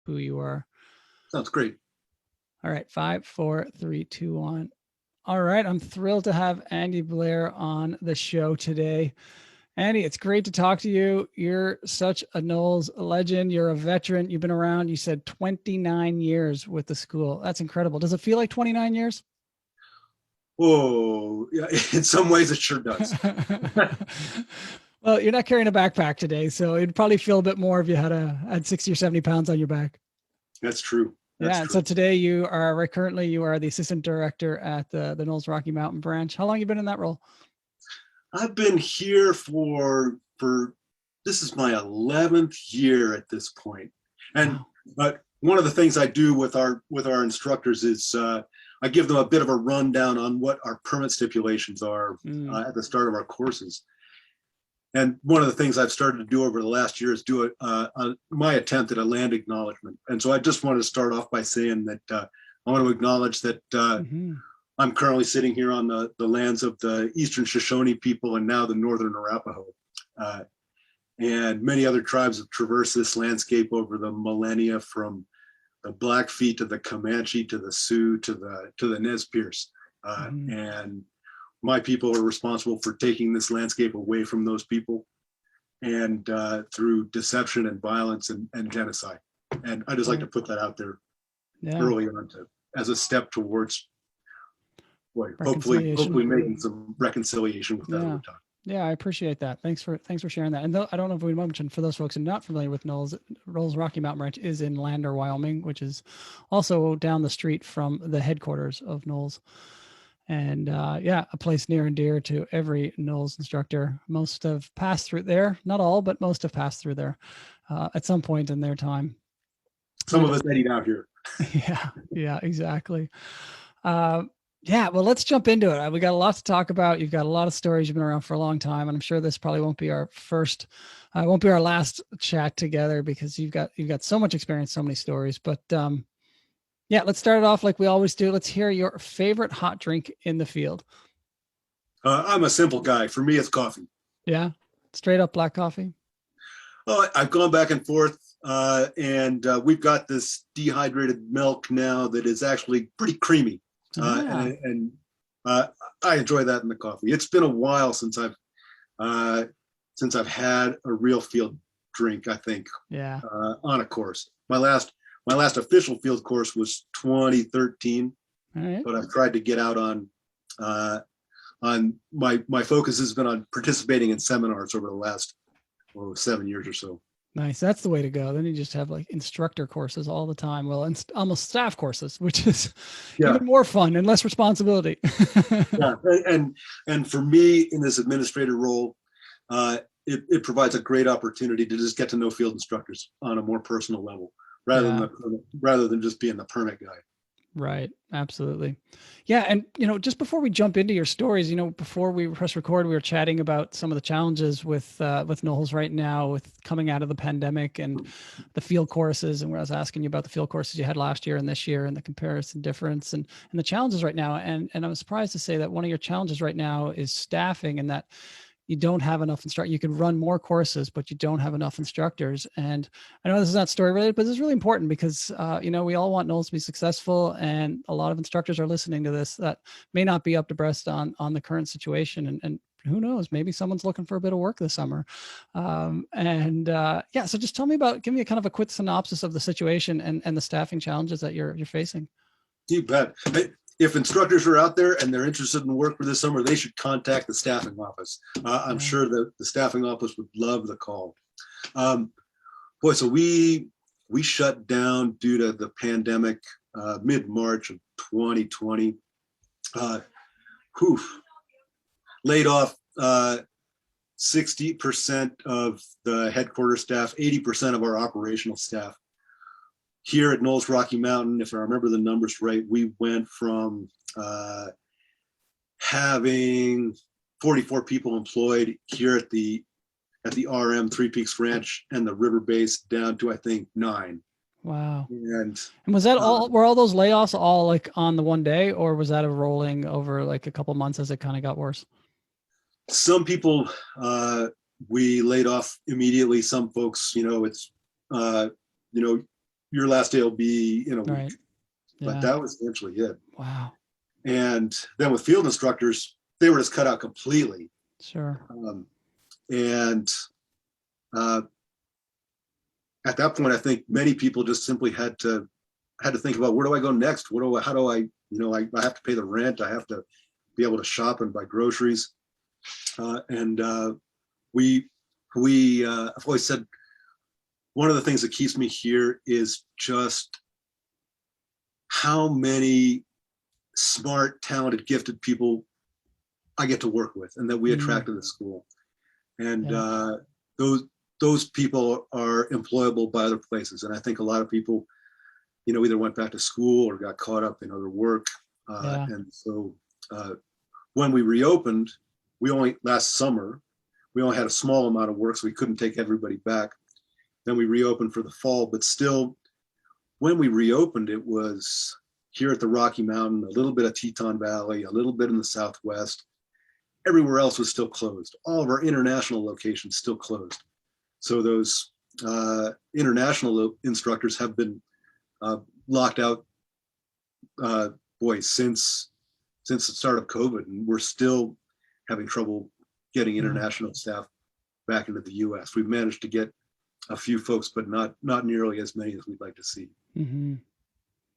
who you are. Sounds great. All right, 5, 4, 3, 2, 1. All right, I'm thrilled to have Andy Blair on the show today. Andy, it's great to talk to you. You're such a NOLS legend. You're a veteran. You've been around, you said 29 years with the school. That's incredible. Does it feel like 29 years? Whoa, yeah, in some ways it sure does. Well, you're not carrying a backpack today, so it'd probably feel a bit more if you had 60 or 70 pounds on your back. That's true. That's Yeah, and true. so today currently you are the assistant director at the NOLS Rocky Mountain Branch. How long have you been in that role? I've been here for this is my 11th year at this point. And Wow. but one of the things I do with our instructors is I give them a bit of a rundown on what our permit stipulations are at the start of our courses. And one of the things I've started to do over the last year is do my attempt at a land acknowledgement. And so I just wanted to start off by saying that I want to acknowledge that I'm currently sitting here on the lands of the Eastern Shoshone people and now the Northern Arapaho. And many other tribes have traversed this landscape over the millennia, from the Blackfeet to the Comanche to the Sioux to the Nez Perce. And my people are responsible for taking this landscape away from those people, and through deception and violence and genocide. And I just like to put that out there early on as a step towards hopefully making some reconciliation with that over time. Yeah, I appreciate that. Thanks for sharing that. And I don't know if we mentioned, for those folks who are not familiar with NOLS Rocky Mountain Branch is in Lander, Wyoming, which is also down the street from the headquarters of NOLS. And a place near and dear to every NOLS instructor. Most have passed through there, not all, but most have passed through there at some point in their time. Some of us heading out here. Yeah, exactly. Well, let's jump into it. We got a lot to talk about. You've got a lot of stories. You've been around for a long time, and I'm sure this probably won't be our last chat together, because you've got so much experience, so many stories. But let's start it off like we always do. Let's hear your favorite hot drink in the field. I'm a simple guy. For me, it's coffee. Yeah, straight up black coffee. Oh, I've gone back and forth, and we've got this dehydrated milk now that is actually pretty creamy. And I enjoy that in the coffee. It's been a while since I've had a real field drink, I think. On a course. My last official field course was 2013. Right. But I've tried to get out on my focus has been on participating in seminars over the last 7 years or so. Nice. That's the way to go. Then you just have like instructor courses all the time. Well, and almost staff courses, which is even more fun and less responsibility. And for me in this administrator role, it provides a great opportunity to just get to know field instructors on a more personal level, rather than just being the permit guy. Right. Absolutely. Yeah. And, just before we jump into your stories, before we press record, we were chatting about some of the challenges with NOLS right now, with coming out of the pandemic and the field courses. And where I was asking you about the field courses you had last year and this year, and the comparison difference and the challenges right now. And I was surprised to say that one of your challenges right now is staffing, and that you don't have enough instructors. You could run more courses, but you don't have enough instructors. And I know this is not story related, but this is really important because, we all want NOLS to be successful. And a lot of instructors are listening to this that may not be up to breast on the current situation. And who knows, maybe someone's looking for a bit of work this summer. So just give me a kind of a quick synopsis of the situation and the staffing challenges that you're facing. You bet. If instructors are out there and they're interested in work for this summer, they should contact the staffing office. I'm sure that the staffing office would love the call. So we shut down due to the pandemic mid-March of 2020. Laid off 60% of the headquarters staff, 80% of our operational staff. Here at NOLS Rocky Mountain, if I remember the numbers right, we went from having 44 people employed here at the RM Three Peaks Ranch and the river base down to, I think, 9. Wow. And was that were all those layoffs all like on the one day, or was that a rolling over like a couple months as it kind of got worse? Some people we laid off immediately. Some folks, it's your last day will be in a week. Right. Yeah. But that was eventually it. Wow. And then with field instructors, they were just cut out completely. Sure. And at that point, I think many people just simply had to think about, where do I go next? How do I, I have to pay the rent. I have to be able to shop and buy groceries. I've always said, one of the things that keeps me here is just how many smart, talented, gifted people I get to work with and that we attract to the school. And those people are employable by other places. And I think a lot of people, either went back to school or got caught up in other work. And so when we reopened, last summer, we only had a small amount of work, so we couldn't take everybody back. Then we reopened for the fall, but still, when we reopened, it was here at the Rocky Mountain, a little bit of Teton Valley, a little bit in the Southwest. Everywhere else was still closed. All of our international locations still closed. So those international instructors have been locked out, since the start of COVID, and we're still having trouble getting international staff back into the U.S. We've managed to get a few folks, but not nearly as many as we'd like to see. Mm-hmm.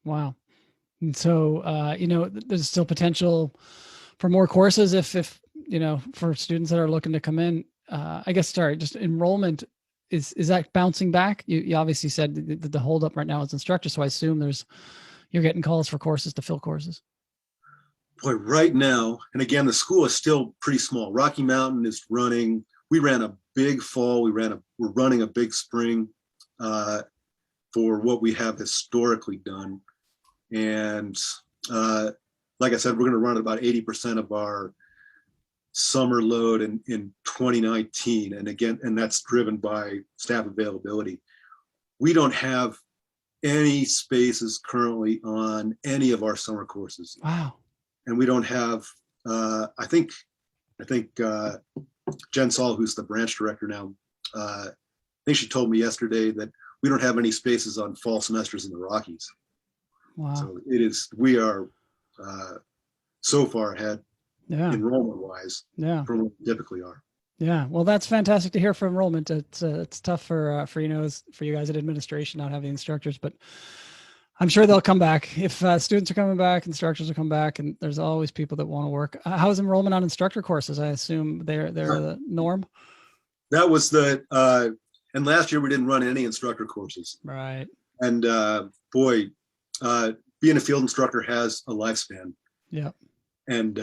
Wow. And so, there's still potential for more courses if for students that are looking to come in. I guess, just enrollment, is that bouncing back? You obviously said the holdup right now is instructor, so I assume you're getting calls for courses to fill courses. Boy, right now, and again, the school is still pretty small. Rocky Mountain is running. We ran a big fall. We're running a big spring for what we have historically done. And like I said, we're going to run about 80% of our summer load in 2019. And that's driven by staff availability. We don't have any spaces currently on any of our summer courses. Wow. And we don't have, I think Jen Saul, who's the branch director now, I think she told me yesterday that we don't have any spaces on fall semesters in the Rockies. Wow. So we are so far ahead enrollment wise from what we typically are. Yeah. Well, that's fantastic to hear for enrollment. It's tough for you guys at administration not having instructors, but I'm sure they'll come back. If students are coming back, instructors will come back, and there's always people that want to work. How's enrollment on instructor courses? I assume they're the norm. That was and last year we didn't run any instructor courses. Right. And being a field instructor has a lifespan. Yeah. And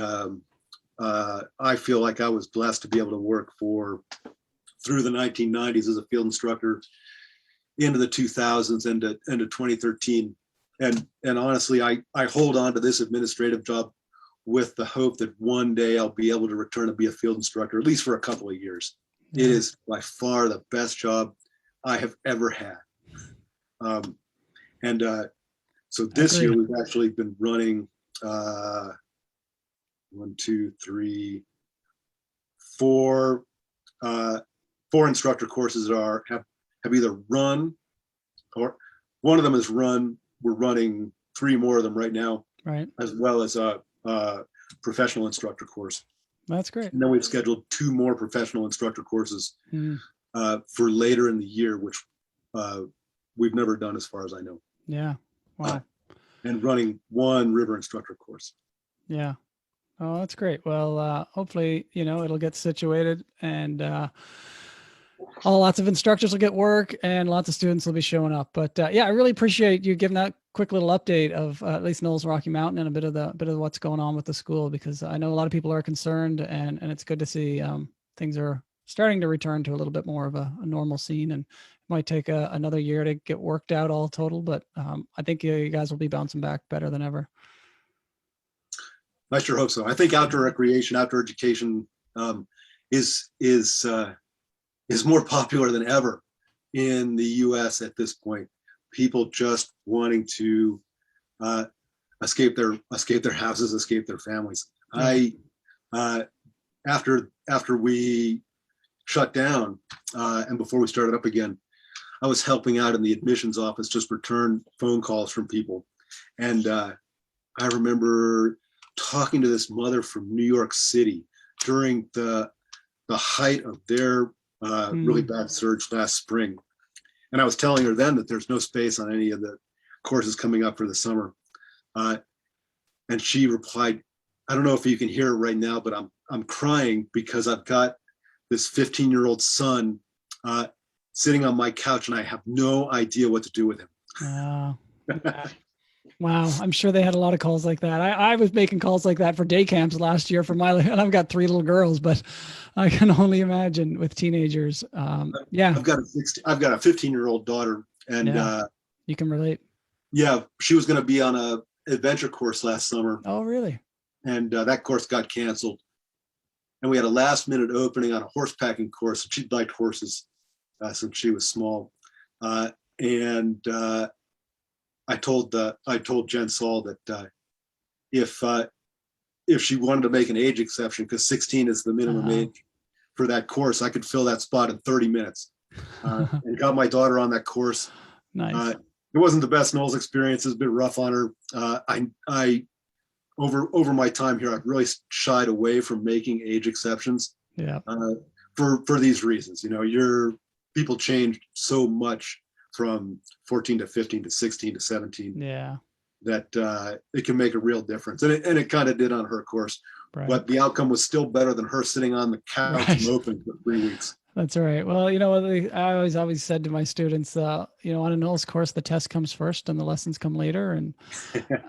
I feel like I was blessed to be able to work through the 1990s as a field instructor into the 2000s and into 2013. And honestly, I hold on to this administrative job with the hope that one day I'll be able to return and be a field instructor, at least for a couple of years. Yeah. It is by far the best job I have ever had. So this year we've actually been running 4 instructor courses that have either run, or one of them is run. We're running 3 more of them right now, right? As well as a professional instructor course. That's great. And then we've scheduled 2 more professional instructor courses for later in the year, which we've never done as far as I know. Yeah. Wow. And running 1 river instructor course. Yeah. Oh, that's great. Well, hopefully, it'll get situated, and lots of instructors will get work and lots of students will be showing up. But I really appreciate you giving that quick little update of at least NOLS Rocky Mountain and a bit of what's going on with the school, because I know a lot of people are concerned, and it's good to see things are starting to return to a little bit more of a normal scene, and it might take another year to get worked out all total, but I think you guys will be bouncing back better than ever. I sure hope so. I think outdoor recreation, outdoor education is more popular than ever in the U.S. at this point. People just wanting to escape their houses, escape their families. After we shut down and before we started up again, I was helping out in the admissions office, just return phone calls from people. And I remember talking to this mother from New York City during the height of their really bad surge last spring. And I was telling her then that there's no space on any of the courses coming up for the summer. And she replied, I don't know if you can hear it right now, but I'm crying because I've got this 15-year-old son sitting on my couch and I have no idea what to do with him. Yeah. Wow. I'm sure they had a lot of calls like that. I was making calls like that for day camps last year for and I've got 3 little girls, but I can only imagine with teenagers. Yeah. I've got a 15-year-old daughter, and you can relate. Yeah, she was going to be on a adventure course last summer. Oh, really? And that course got canceled. And we had a last minute opening on a horse packing course. She liked horses since she was small. And I told Jen Saul that if she wanted to make an age exception, because 16 is the minimum age for that course, I could fill that spot in 30 minutes. And got my daughter on that course. Nice. It wasn't the best NOLS experience. It's a bit rough on her. I over my time here, I've really shied away from making age exceptions. Yeah. For these reasons, your people changed so much from 14 to 15 to 16 to 17. Yeah. That it can make a real difference, and it kind of did on her course. Right. But the outcome was still better than her sitting on the couch and moping for 3 weeks. That's right. Well, I always said to my students, on a NOLS course, the test comes first and the lessons come later. And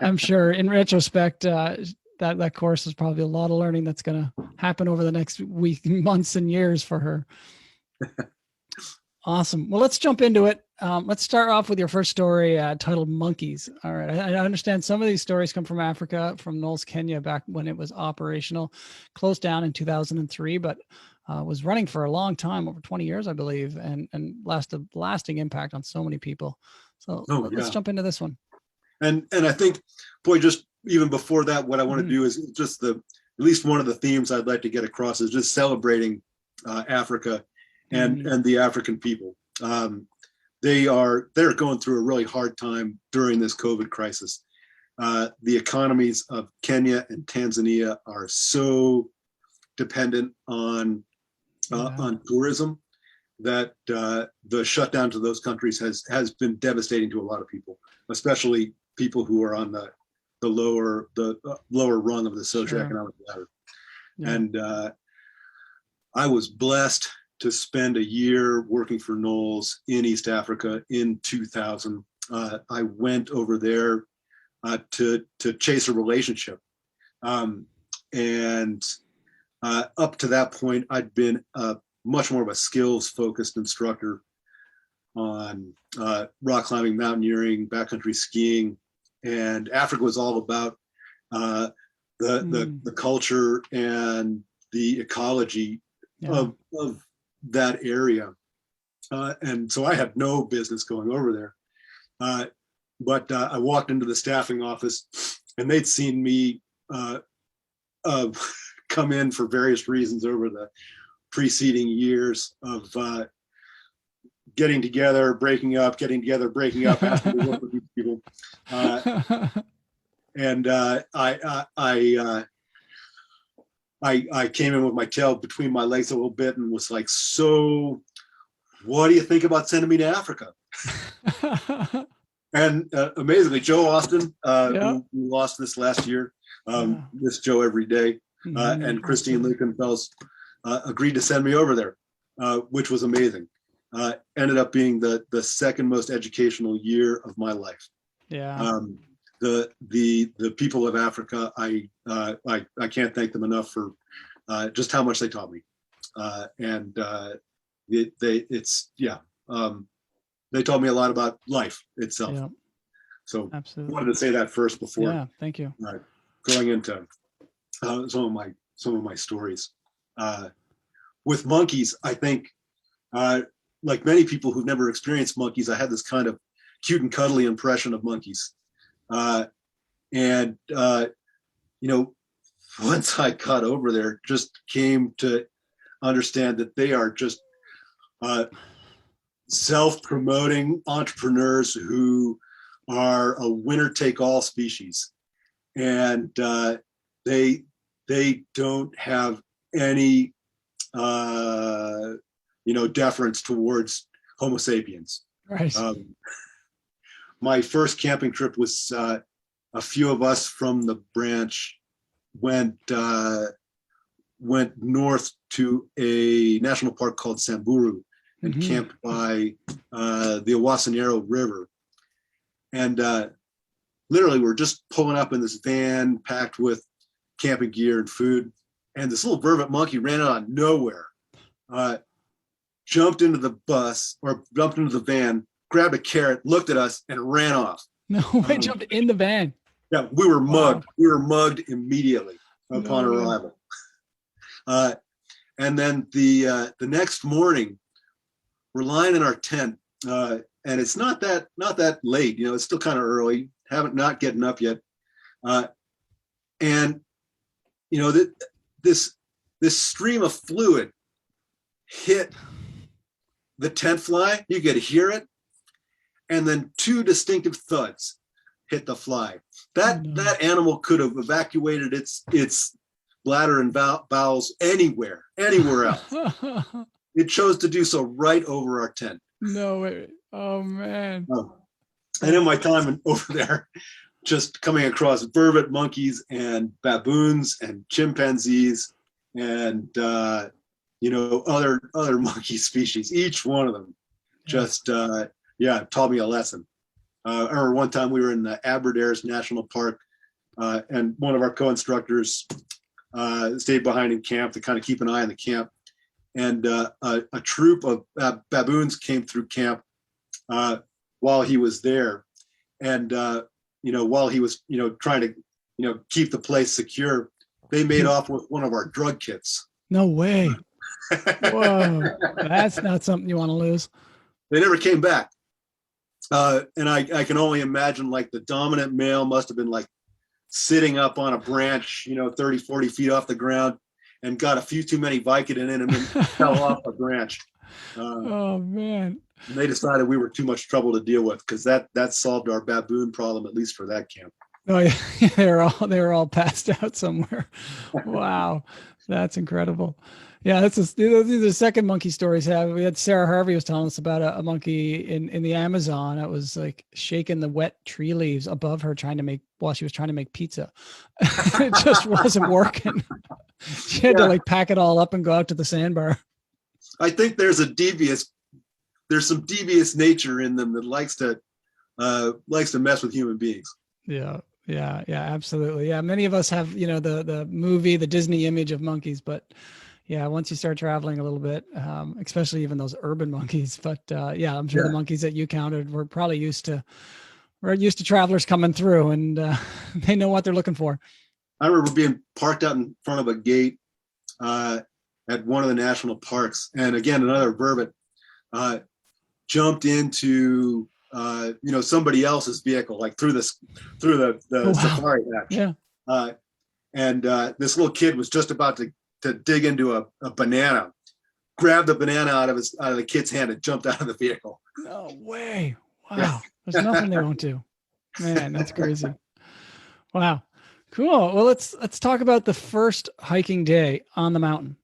I'm sure in retrospect, that course is probably a lot of learning that's going to happen over the next week, months and years for her. Awesome. Well, let's jump into it. Let's start off with your first story titled Monkeys. All right. I understand some of these stories come from Africa, from NOLS Kenya back when it was operational, closed down in 2003, but was running for a long time, over 20 years, I believe, and left a lasting impact on so many people. So let's jump into this one. And I think, boy, just even before that, what I want to do is just at least one of the themes I'd like to get across is just celebrating Africa and the African people. They're going through a really hard time during this COVID crisis. The economies of Kenya and Tanzania are so dependent on tourism that the shutdown to those countries has been devastating to a lot of people, especially people who are on the lower rung of the socioeconomic ladder. Yeah. And I was blessed to spend a year working for NOLS in East Africa in 2000. I went over there to chase a relationship. And up to that point, I'd been much more of a skills-focused instructor on rock climbing, mountaineering, backcountry skiing. And Africa was all about the culture and the ecology of that area. And so I had no business going over there. But I walked into the staffing office and they'd seen me come in for various reasons over the preceding years of getting together, breaking up, asking to work with these people. And I came in with my tail between my legs a little bit and was like, so what do you think about sending me to Africa? And amazingly, Joe Austin, who lost this last year, miss Joe every day, and Christine Lukenfels agreed to send me over there, which was amazing. Ended up being the second most educational year of my life. Yeah. The people of Africa, I can't thank them enough for just how much they taught me, and they taught me a lot about life itself. Yeah. So absolutely. I wanted to say that first before. Yeah, thank you. Going into some of my stories. With monkeys, I think, like many people who've never experienced monkeys, I had this kind of cute and cuddly impression of monkeys. Once I got over there, just came to understand that they are just self-promoting entrepreneurs who are a winner-take-all species, and they don't have any deference towards Homo sapiens. Right. My first camping trip was a few of us from the branch went north to a national park called Samburu and camped by the Owasso River. And literally we're just pulling up in this van packed with camping gear and food. And this little vervet monkey ran out of nowhere, jumped into the bus or jumped into the van, grabbed a carrot, looked at us, and ran off. No way, jumped in the van. Yeah, we were mugged. Wow. We were mugged immediately upon arrival. And then the next morning, we're lying in our tent, and it's not that late. It's still kind of early. Not getting up yet, and this stream of fluid hit the tent fly. You could hear it, and then two distinctive thuds hit the fly. That animal could have evacuated its bladder and bowels anywhere else. It chose to do so right over our tent. No way. Oh man. And in my time over there, just coming across vervet monkeys and baboons and chimpanzees and other monkey species, each one of them just taught me a lesson. I remember one time we were in the Aberdares National Park, and one of our co-instructors stayed behind in camp to kind of keep an eye on the camp. And a troop of baboons came through camp while he was there. And, while he was, trying to, keep the place secure, they made off with one of our drug kits. No way. Whoa. That's not something you want to lose. They never came back. And I can only imagine, like, the dominant male must have been like sitting up on a branch, 30, 40 feet off the ground, and got a few too many Vicodin in him and fell off a branch. Oh man. And they decided we were too much trouble to deal with, because that solved our baboon problem, at least for that camp. Oh yeah, they were all passed out somewhere. Wow, that's incredible. Yeah, these are the second monkey stories. We had Sarah Harvey was telling us about a monkey in the Amazon. It was like shaking the wet tree leaves above her while she was trying to make pizza. It just wasn't working. She had to like pack it all up and go out to the sandbar. I think there's some devious nature in them that likes to mess with human beings. Yeah, absolutely. Yeah, many of us have, the movie, the Disney image of monkeys, but yeah, once you start traveling a little bit, especially even those urban monkeys, but I'm sure the monkeys that you counted were probably used to travelers coming through, and they know what they're looking for. I remember being parked out in front of a gate at one of the national parks, and again, another vervet jumped into somebody else's vehicle, like through the safari hatch. Yeah. And this little kid was just about to dig into a banana, grabbed the banana out of the kid's hand and jumped out of the vehicle. No way. Wow. There's nothing they won't do. Man, that's crazy. Wow. Cool. Well, let's talk about the first hiking day on the mountain.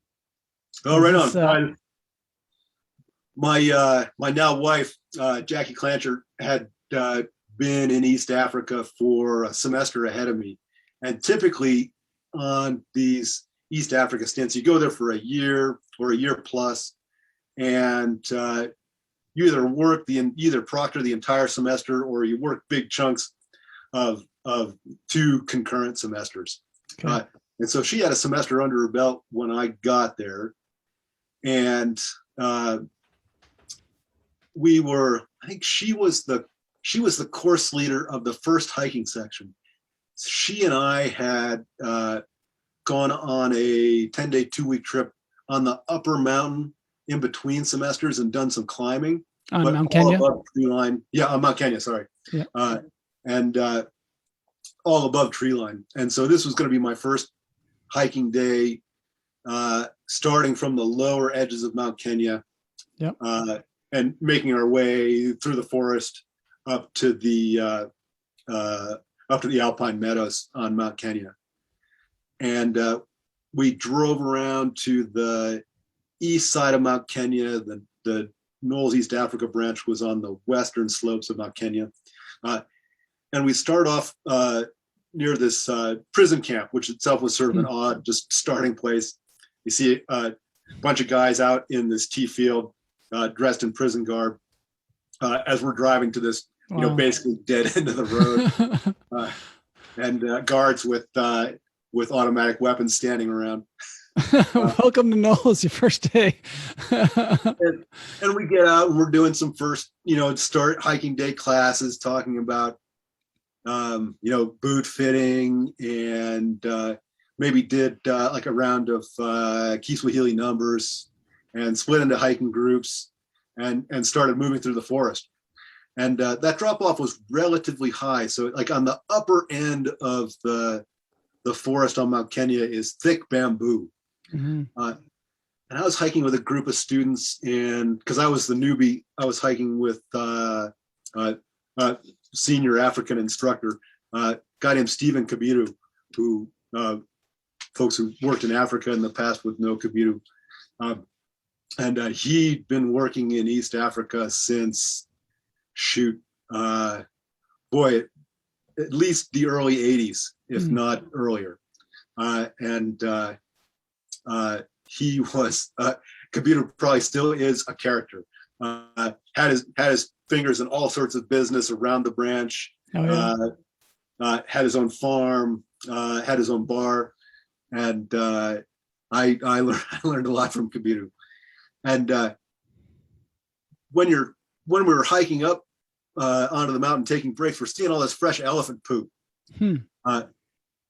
Oh, right on. My now wife, Jackie Clancher, had been in East Africa for a semester ahead of me. And typically on these East Africa stints, you go there for a year or a year plus, and you either proctor the entire semester, or you work big chunks of 2 concurrent semesters. Okay. And so she had a semester under her belt when I got there, and I think she was the course leader of the first hiking section. She and I had gone on a 10-day, 2-week trip on the upper mountain in between semesters and done some climbing. On Mount Kenya? Above tree line. Yeah, on Mount Kenya, sorry. Yeah. And all above tree line. And so this was going to be my first hiking day, starting from the lower edges of Mount Kenya. Yep. and making our way through the forest up to the alpine meadows on Mount Kenya. And we drove around to the east side of Mount Kenya. The NOLS East Africa branch was on the western slopes of Mount Kenya. And we start off near this prison camp, which itself was sort of an odd just starting place. You see a bunch of guys out in this tea field dressed in prison garb as we're driving to this, basically dead end of the road, and guards with automatic weapons standing around. Welcome to NOLS, your first day. and we get out and we're doing some first, start hiking day classes, talking about, boot fitting, and maybe did like a round of Kiswahili numbers, and split into hiking groups, and started moving through the forest. And that drop off was relatively high. So like on the upper end of the forest on Mount Kenya is thick bamboo. Mm-hmm. And I was hiking with a group of students, and because I was the newbie, I was hiking with senior African instructor, a guy named Stephen Kabiru, who folks who worked in Africa in the past would know Kabiru. And he'd been working in East Africa since, at least the early 80s, if not earlier. He was, Kabiru probably still is a character. Had his fingers in all sorts of business around the branch. Oh, yeah. Had his own farm, had his own bar, and I learned a lot from Kabiru. And when we were hiking up onto the mountain, taking breaks, we're seeing all this fresh elephant poop.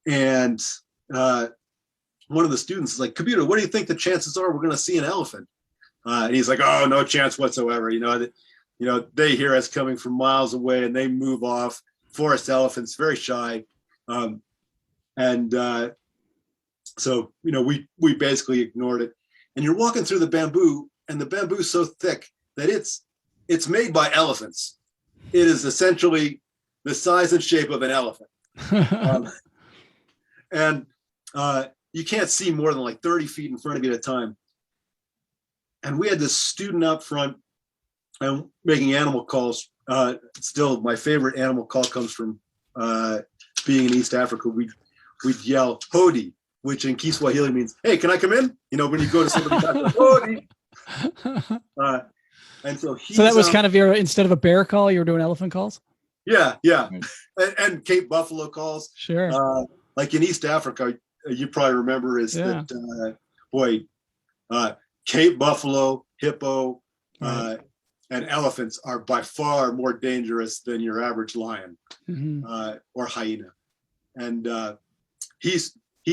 And one of the students is like, Kabiru, what do you think the chances are we're going to see an elephant? And he's like, oh, no chance whatsoever. They hear us coming from miles away and they move off. Forest elephants, very shy. So, we basically ignored it. And you're walking through the bamboo, and the bamboo is so thick that it's made by elephants. It is essentially the size and shape of an elephant. And you can't see more than like 30 feet in front of you at a time. And we had this student up front and making animal calls. Still, my favorite animal call comes from being in East Africa. We'd yell "Hodi," which in Kiswahili means, "Hey, can I come in?" When you go to somebody's house, "Hodi." And so that was kind of your, instead of a bear call, you were doing elephant calls. Yeah, yeah, and Cape Buffalo calls. Sure. Like in East Africa, you probably remember Cape Buffalo, Hippo, right, and elephants are by far more dangerous than your average lion, or hyena. And he's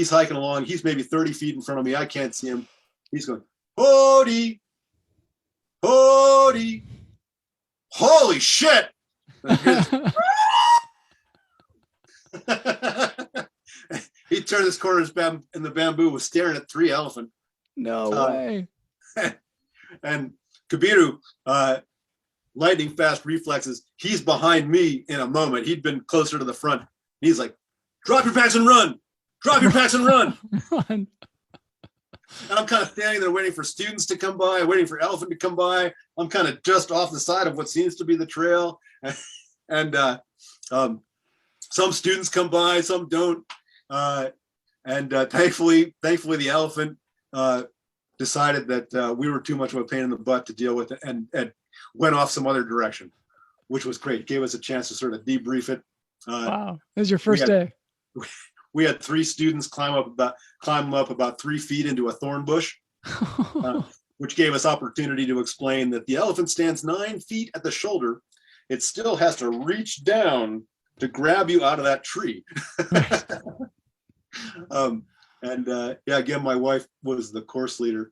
hiking along. He's maybe 30 feet in front of me. I can't see him. He's going, "Hodi, Hodi, holy shit!" He turned his corners in the bamboo, was staring at 3 elephant. No way. And Kabiru, lightning fast reflexes. He's behind me in a moment. He'd been closer to the front. He's like, "Drop your packs and run! Drop your packs and run!" Run. And I'm kind of standing there waiting for students to come by, waiting for elephant to come by. I'm kind of just off the side of what seems to be the trail. And some students come by, some don't. And thankfully the elephant decided that we were too much of a pain in the butt to deal with it, and went off some other direction, which was great. It gave us a chance to sort of debrief it. Wow, it was your first day. We had 3 students climb up about 3 feet into a thorn bush, which gave us opportunity to explain that the elephant stands 9 feet at the shoulder. It still has to reach down to grab you out of that tree. Again, my wife was the course leader.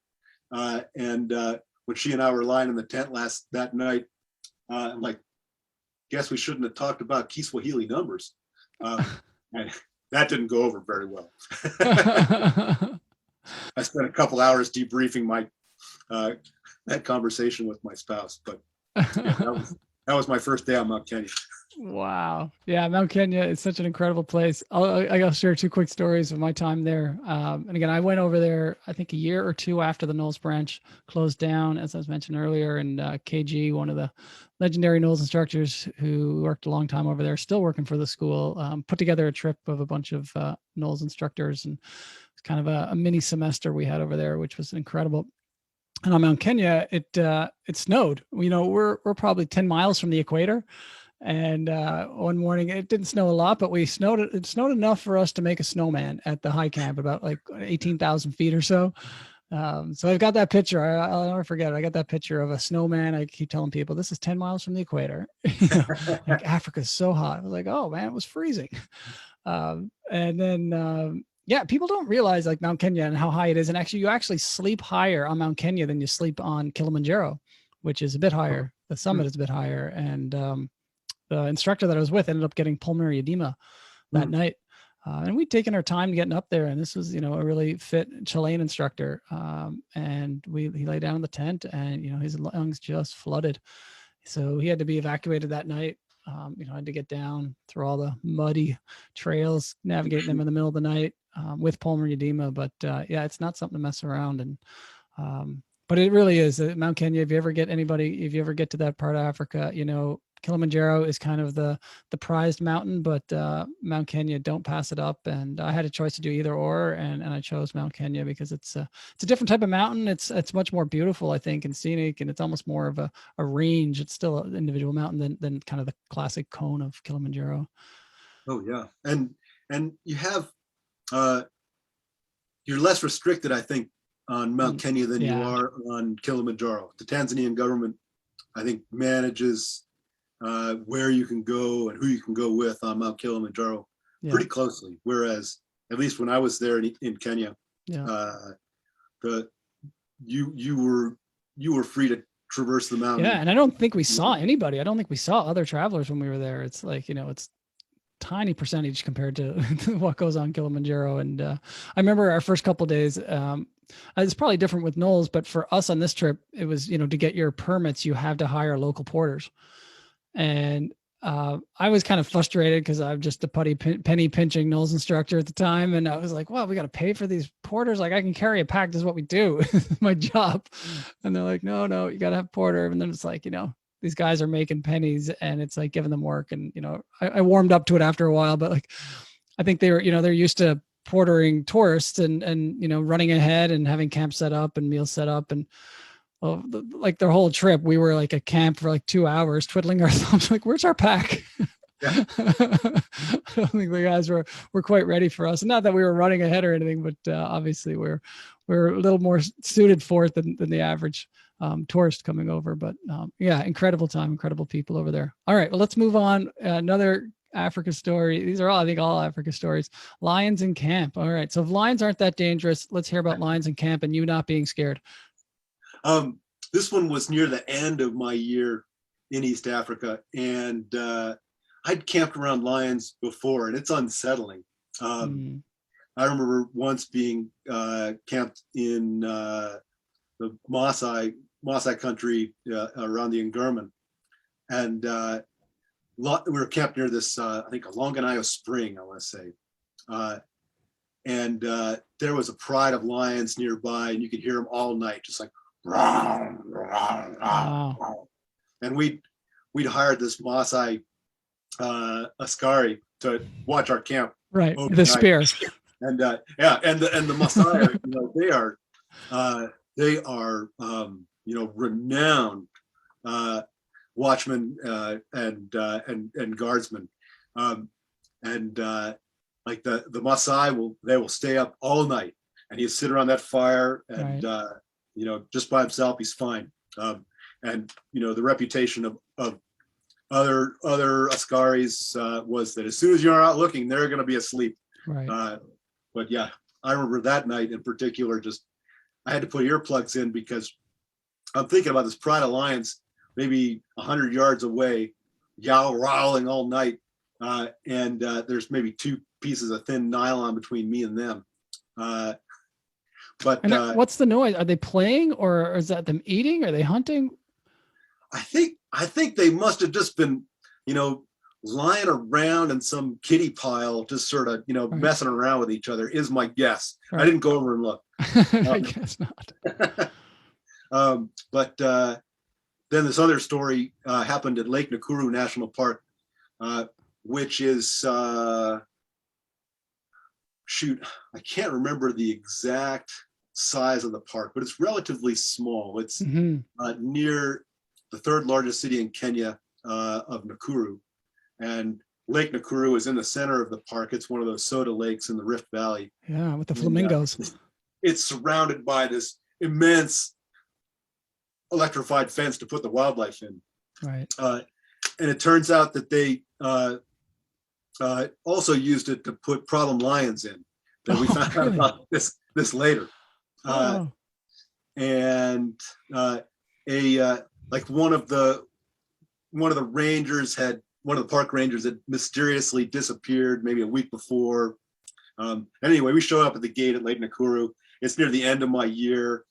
And when she and I were lying in the tent that night, I'm like, guess we shouldn't have talked about Kiswahili numbers. And that didn't go over very well. I spent a couple hours debriefing my that conversation with my spouse. But yeah, that was my first day on Mount Kenya. Wow. Yeah, Mount Kenya is such an incredible place. I'll share two quick stories of my time there. And again, I went over there, I think a year or two after the NOLS branch closed down, as I was mentioned earlier. And KG, one of the legendary NOLS instructors who worked a long time over there, still working for the school, put together a trip of a bunch of NOLS instructors. And it's kind of a mini semester we had over there, which was incredible. And on Mount Kenya, it snowed. We're probably 10 miles from the equator. And one morning, it didn't snow a lot, but it snowed enough for us to make a snowman at the high camp, about like 18,000 feet or so. So I've got that picture. I'll never forget it. I got that picture of a snowman. I keep telling people, this is 10 miles from the equator. Like Africa's so hot. I was like, oh man, it was freezing. And then, yeah, people don't realize like Mount Kenya and how high it is. And actually, you actually sleep higher on Mount Kenya than you sleep on Kilimanjaro, which is a bit higher. The summit is a bit higher. And the instructor that I was with ended up getting pulmonary edema that night. And we'd taken our time getting up there. And this was, a really fit Chilean instructor. And he lay down in the tent and, his lungs just flooded. So he had to be evacuated that night. I had to get down through all the muddy trails, navigating them in the middle of the night with pulmonary edema. But yeah, it's not something to mess around. And but it really is. Mount Kenya, if you ever get to that part of Africa, Kilimanjaro is kind of the prized mountain, but Mount Kenya, don't pass it up. And I had a choice to do either or, and I chose Mount Kenya because it's a different type of mountain. It's much more beautiful, I think, and scenic, and it's almost more of a range. It's still an individual mountain than kind of the classic cone of Kilimanjaro. Oh yeah, and you have you're less restricted, I think, on Mount Kenya than you are on Kilimanjaro. The Tanzanian government, I think, manages where you can go and who you can go with on Mount Kilimanjaro pretty closely. Whereas, at least when I was there in Kenya, you were free to traverse the mountain. Yeah, and I don't think we saw anybody. I don't think we saw other travelers when we were there. It's like, it's tiny percentage compared to what goes on Kilimanjaro. And I remember our first couple of days, it's probably different with NOLS, but for us on this trip, it was, to get your permits, you have to hire local porters. And I was kind of frustrated because I'm just a penny pinching NOLS instructor at the time. And I was like, well, we got to pay for these porters. Like, I can carry a pack. This is what we do. My job. And they're like, no, you got to have a porter. And then it's like, these guys are making pennies and it's like giving them work. And, I warmed up to it after a while, but like, I think they were, they're used to portering tourists and, running ahead and having camp set up and meals set up. And like their whole trip, we were like a camp for like 2 hours twiddling our thumbs. Like, where's our pack? Yeah. I don't think the guys were quite ready for us. Not that we were running ahead or anything, but obviously we're a little more suited for it than the average tourist coming over. But yeah, incredible time, incredible people over there. All right, well, let's move on. Another Africa story. These are all, I think, all Africa stories. Lions in camp. All right, so if lions aren't that dangerous, let's hear about lions in camp and you not being scared. This one was near the end of my year in East Africa, and I'd camped around lions before, and it's unsettling. I remember once being camped in the Maasai country around the Ngurman, and we were camped near this, I think, a Longanayo Spring, I want to say, and there was a pride of lions nearby, and you could hear them all night, just like. Wow. And we'd hired this Maasai Askari to watch our camp. Right, the spear. And and the Maasai, they are renowned watchmen and guardsmen, and like the Maasai will stay up all night, and he'll sit around that fire and. Right. Just by himself, he's fine. And the reputation of other Askaris was that as soon as you're out looking, they're going to be asleep. Right. But yeah, I remember that night in particular, I had to put earplugs in because I'm thinking about this pride of lions, maybe 100 yards away, growling all night. And there's maybe 2 pieces of thin nylon between me and them. But And what's the noise? Are they playing, or is that them eating? Are they hunting? I think they must have just been, lying around in some kiddie pile, just sort of, Right. messing around with each other is my guess. Right. I didn't go over and look. I guess not. But then this other story happened at Lake Nakuru National Park, which is, I can't remember the exact size of the park, but it's relatively small. It's near the third largest city in Kenya, of Nakuru. And Lake Nakuru is in the center of the park. It's one of those soda lakes in the Rift Valley. Yeah, with the flamingos. It's surrounded by this immense electrified fence to put the wildlife in. Right. And it turns out that they also used it to put problem lions in. That we found out about this later. And like one of the park rangers had mysteriously disappeared maybe a week before. Anyway, we showed up at the gate at Lake Nakuru. It's near the end of my year.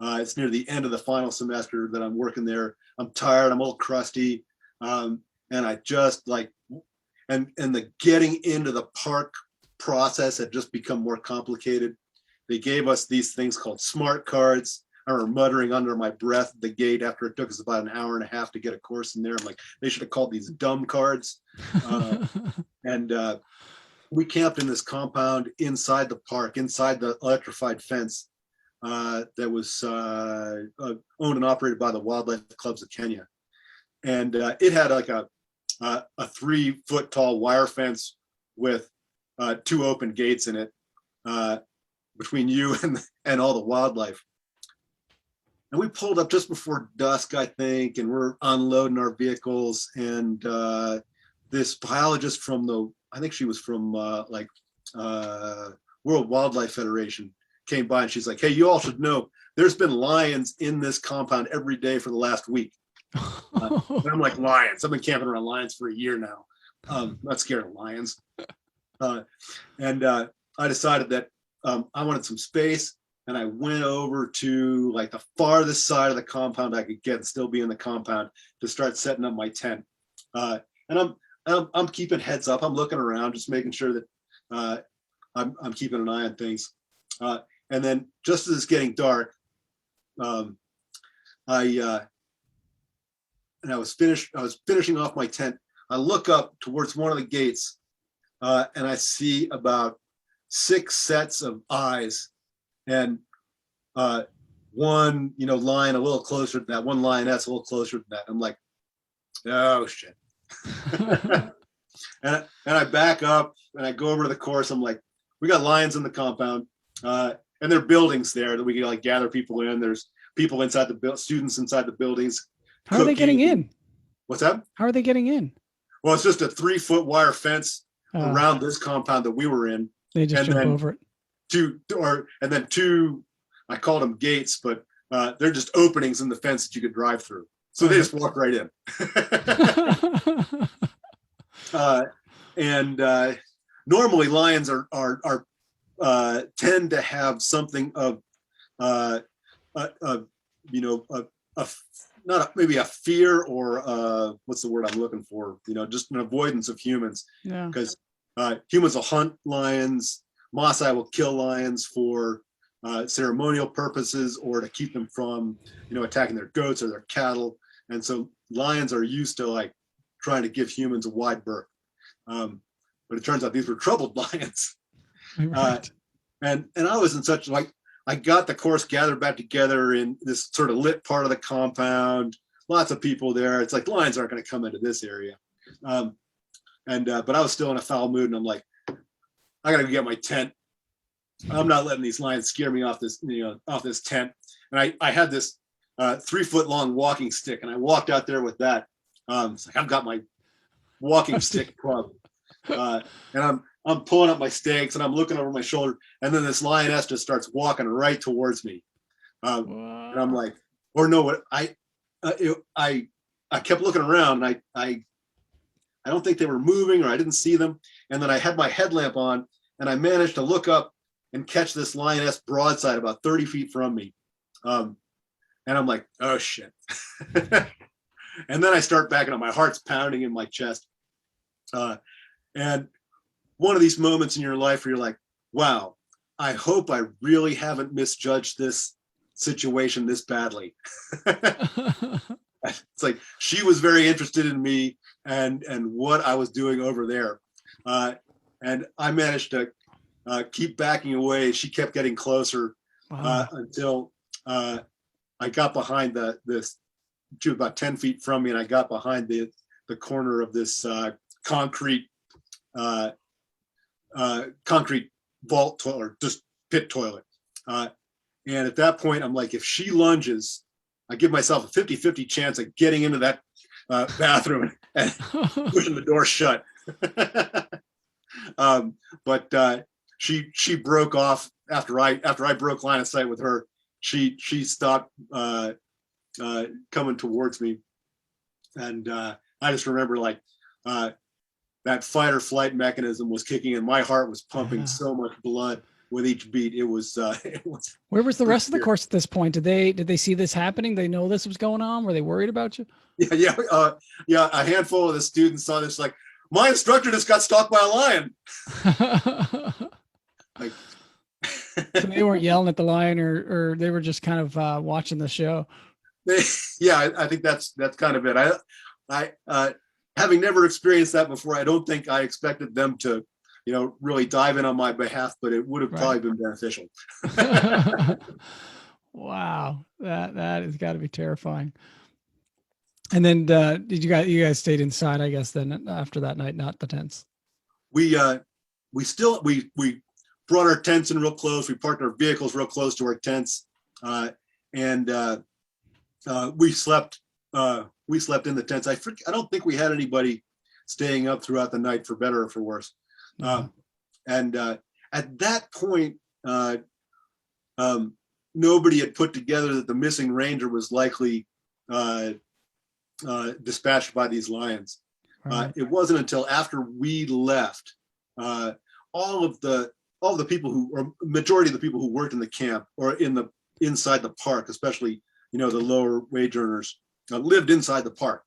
It's near the end of the final semester that I'm working there. I'm tired. I'm all crusty. And I just and the getting into the park process had just become more complicated. They gave us these things called smart cards. I remember muttering under my breath at the gate after it took us about an hour and a half to get a course in there. I'm like, they should have called these dumb cards. And we camped in this compound inside the park, inside the electrified fence that was owned and operated by the wildlife clubs of Kenya. And it had like a 3-foot tall wire fence with 2 open gates in it between you and all the wildlife. And we pulled up just before dusk, I think, and we're unloading our vehicles. And this biologist from I think she was from World Wildlife Federation came by, and she's like, "Hey, you all should know there's been lions in this compound every day for the last week." And I'm like, lions? I've been camping around lions for a year now. I'm not scared of lions. And I decided that I wanted some space. And I went over to like the farthest side of the compound I could get and still be in the compound to start setting up my tent. And I'm keeping heads up. I'm looking around, just making sure that I'm keeping an eye on things. And then just as it's getting dark, I was finishing off my tent. I look up towards one of the gates, and I see about 6 sets of eyes. And one, lion a little closer than that, one lioness a little closer than that. I'm like, oh shit. and I back up and I go over to the course. I'm like, we got lions in the compound, and there are buildings there that we can like gather people in. There's people inside students inside the buildings. How are they getting in? What's that? How are they getting in? Well, it's just a 3-foot wire fence around this compound that we were in. They just jump over it. And then 2, I called them gates, but they're just openings in the fence that you could drive through. So they just walk right in. And normally lions are tend to have something of maybe a fear or what's the word I'm looking for? Just an avoidance of humans. Yeah. Because humans will hunt lions. Maasai will kill lions for ceremonial purposes or to keep them from, attacking their goats or their cattle. And so lions are used to like trying to give humans a wide berth. But it turns out these were troubled lions. Right. And I was in such I got the course gathered back together in this sort of lit part of the compound. Lots of people there. It's like lions aren't going to come into this area. But I was still in a foul mood, and I'm like, I gotta get my tent. I'm not letting these lions scare me off this, off this tent. And I had this 3-foot long walking stick, and I walked out there with that. It's like I've got my walking stick club, and I'm pulling up my stakes, and I'm looking over my shoulder, and then this lioness just starts walking right towards me, and I'm like, or no, what I kept looking around, and I don't think they were moving, or I didn't see them. And then I had my headlamp on, and I managed to look up and catch this lioness broadside about 30 feet from me. And I'm like, oh shit. And then I start backing up. My heart's pounding in my chest. And one of these moments in your life where you're like, wow, I hope I really haven't misjudged this situation this badly. It's like she was very interested in me and what I was doing over there. And I managed to keep backing away. She kept getting closer until I got behind she was about 10 feet from me, and I got behind the corner of this concrete vault toilet, or just pit toilet. And at that point, I'm like, if she lunges, I give myself a 50-50 chance of getting into that bathroom and pushing the door shut. But she broke off after I broke line of sight with her. She stopped coming towards me, and I just remember like that fight or flight mechanism was kicking in. My heart was pumping so much blood with each beat. It was. Where was the rest of the course at this point? Did they see this happening? They know this was going on? Were they worried about you? Yeah. A handful of the students saw this, like, my instructor just got stalked by a lion. Like, so they weren't yelling at the lion, or they were just kind of watching the show. I think that's kind of it. I having never experienced that before, I don't think I expected them to, really dive in on my behalf, but it would have probably been beneficial. Wow, that has got to be terrifying. And then did you guys stayed inside, I guess, then after that night, not the tents? We brought our tents in real close. We parked our vehicles real close to our tents, and we slept in the tents. I don't think we had anybody staying up throughout the night, for better or for worse. And at that point, nobody had put together that the missing ranger was likely dispatched by these lions. It wasn't until after we left, all of the people or majority of the people who worked in the camp or inside the park, especially the lower wage earners, lived inside the park.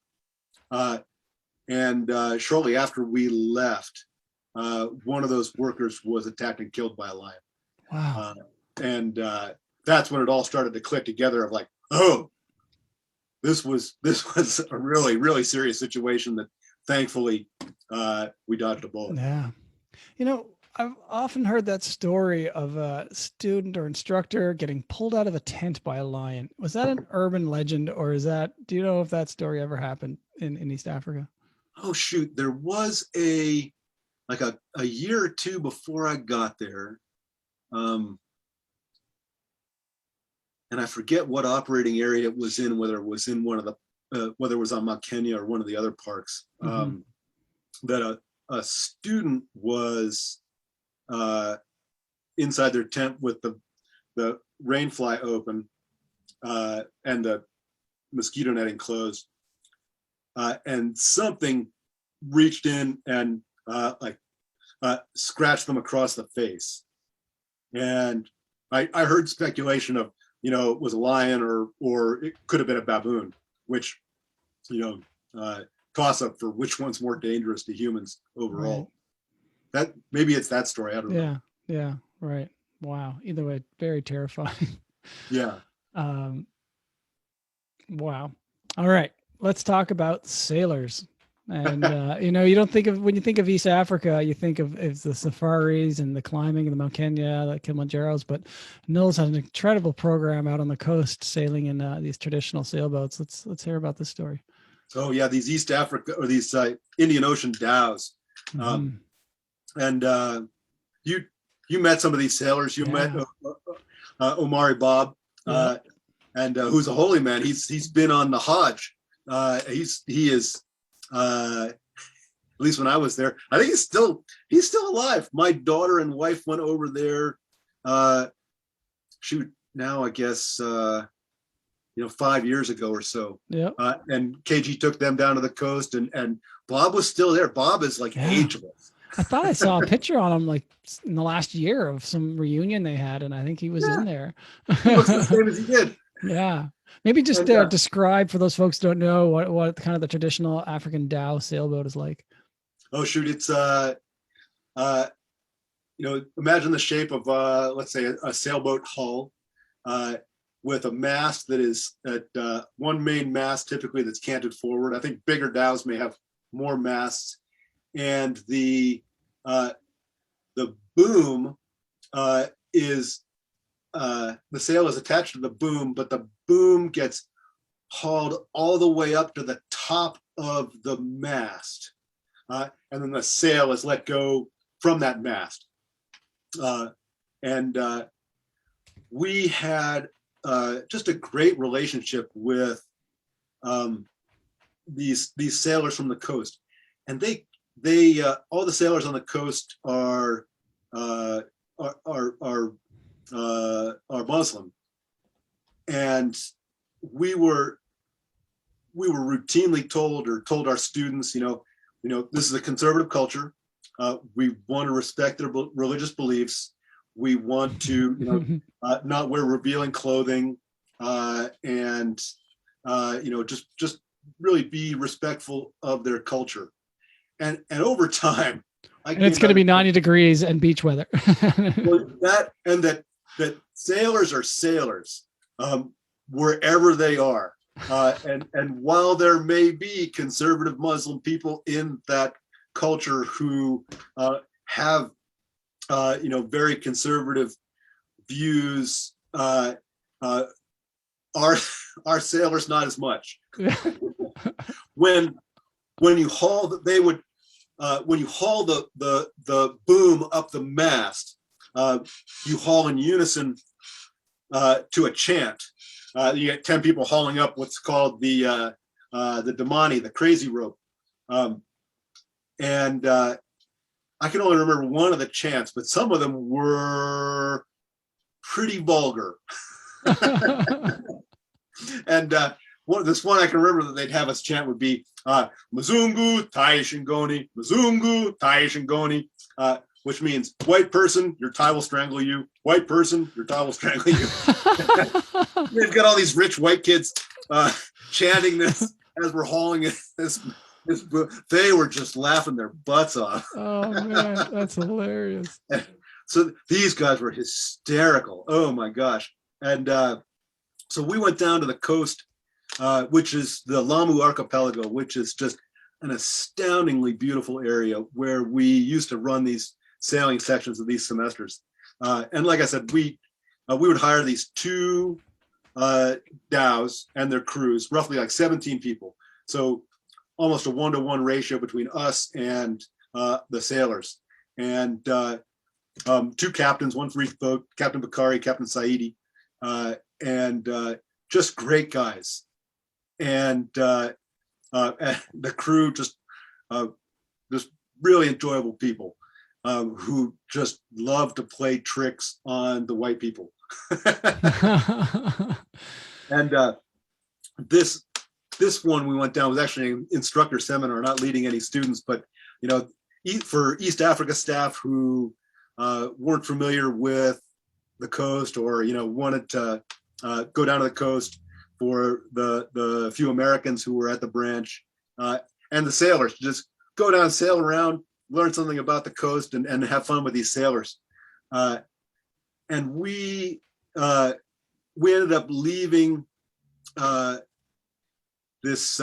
And shortly after we left, one of those workers was attacked and killed by a lion. Wow. And that's when it all started to click together of like, oh, this was a really, really serious situation that thankfully we dodged a bullet. Yeah. I've often heard that story of a student or instructor getting pulled out of a tent by a lion. Was that an urban legend, or do you know if that story ever happened in East Africa? Oh, shoot. There was a year or two before I got there. And I forget what operating area it was in, whether it was in whether it was on Mount Kenya or one of the other parks, that a student was inside their tent with the rain fly open and the mosquito netting closed, and something reached in and scratched them across the face. And I heard speculation of, it was a lion or it could have been a baboon, which, toss up for which one's more dangerous to humans overall. Right. That maybe it's that story. I don't know. Yeah. Right. Wow. Either way, very terrifying. Yeah. Wow. All right. Let's talk about sailors. And, you don't think when you think of East Africa, you think of the safaris and the climbing and the Mount Kenya, the Kilimanjaros, but NOLS has an incredible program out on the coast sailing in these traditional sailboats. Let's hear about this story. Oh yeah. These East Africa or these Indian Ocean dhows. And you met some of these sailors. You met Omari Bob, and who's a holy man. He's been on the Hajj. He is at least when I was there. I think he's still alive. My daughter and wife went over there. Shoot, now I guess 5 years ago or so. Yeah. And KG took them down to the coast, and Bob was still there. Bob is like ageless. I thought I saw a picture on him like in the last year of some reunion they had, and I think he was in there. He looks the same as he did. Yeah. Maybe just And, describe for those folks who don't know what kind of the traditional African dhow sailboat is like. oh shoot, it's imagine the shape of let's say a sailboat hull, with a mast that is at one main mast typically that's canted forward. I think bigger dhows may have more masts, and the boom is the sail is attached to the boom, but the boom gets hauled all the way up to the top of the mast, and then the sail is let go from that mast. And we had just a great relationship with these sailors from the coast, and they all the sailors on the coast are Muslim, and we were routinely told our students, this is a conservative culture. We want to respect their religious beliefs. We want to, not wear revealing clothing, and just really be respectful of their culture. And over time, and it's going to be 90 degrees and beach weather. Well, that sailors are sailors, wherever they are. And while there may be conservative Muslim people in that culture who have very conservative views, our sailors not as much. When you haul the boom up the mast, you haul in unison to a chant. You get 10 people hauling up what's called the damani, the crazy rope. And I can only remember one of the chants, but some of them were pretty vulgar. And this one I can remember that they'd have us chant would be Mzungu Tai Shingoni, Mzungu Tai Shingoni, which means white person, your tie will strangle you. White person, your tie will strangle you. They've got all these rich white kids chanting this as we're hauling this. They were just laughing their butts off. Oh man, that's hilarious. So these guys were hysterical. Oh my gosh. And so we went down to the coast, which is the Lamu Archipelago, which is just an astoundingly beautiful area where we used to run these sailing sections of these semesters. And like I said, we would hire these two dhows and their crews, roughly like 17 people. So almost a 1-to-1 ratio between us and the sailors. And two captains, one for each boat, Captain Bakari, Captain Saidi, and just great guys. And the crew just really enjoyable people who just love to play tricks on the white people. And this one we went down was actually an instructor seminar, not leading any students, but for East Africa staff who weren't familiar with the coast or wanted to go down to the coast, for the few Americans who were at the branch, and the sailors, just go down, sail around, learn something about the coast, and have fun with these sailors. And we ended up leaving this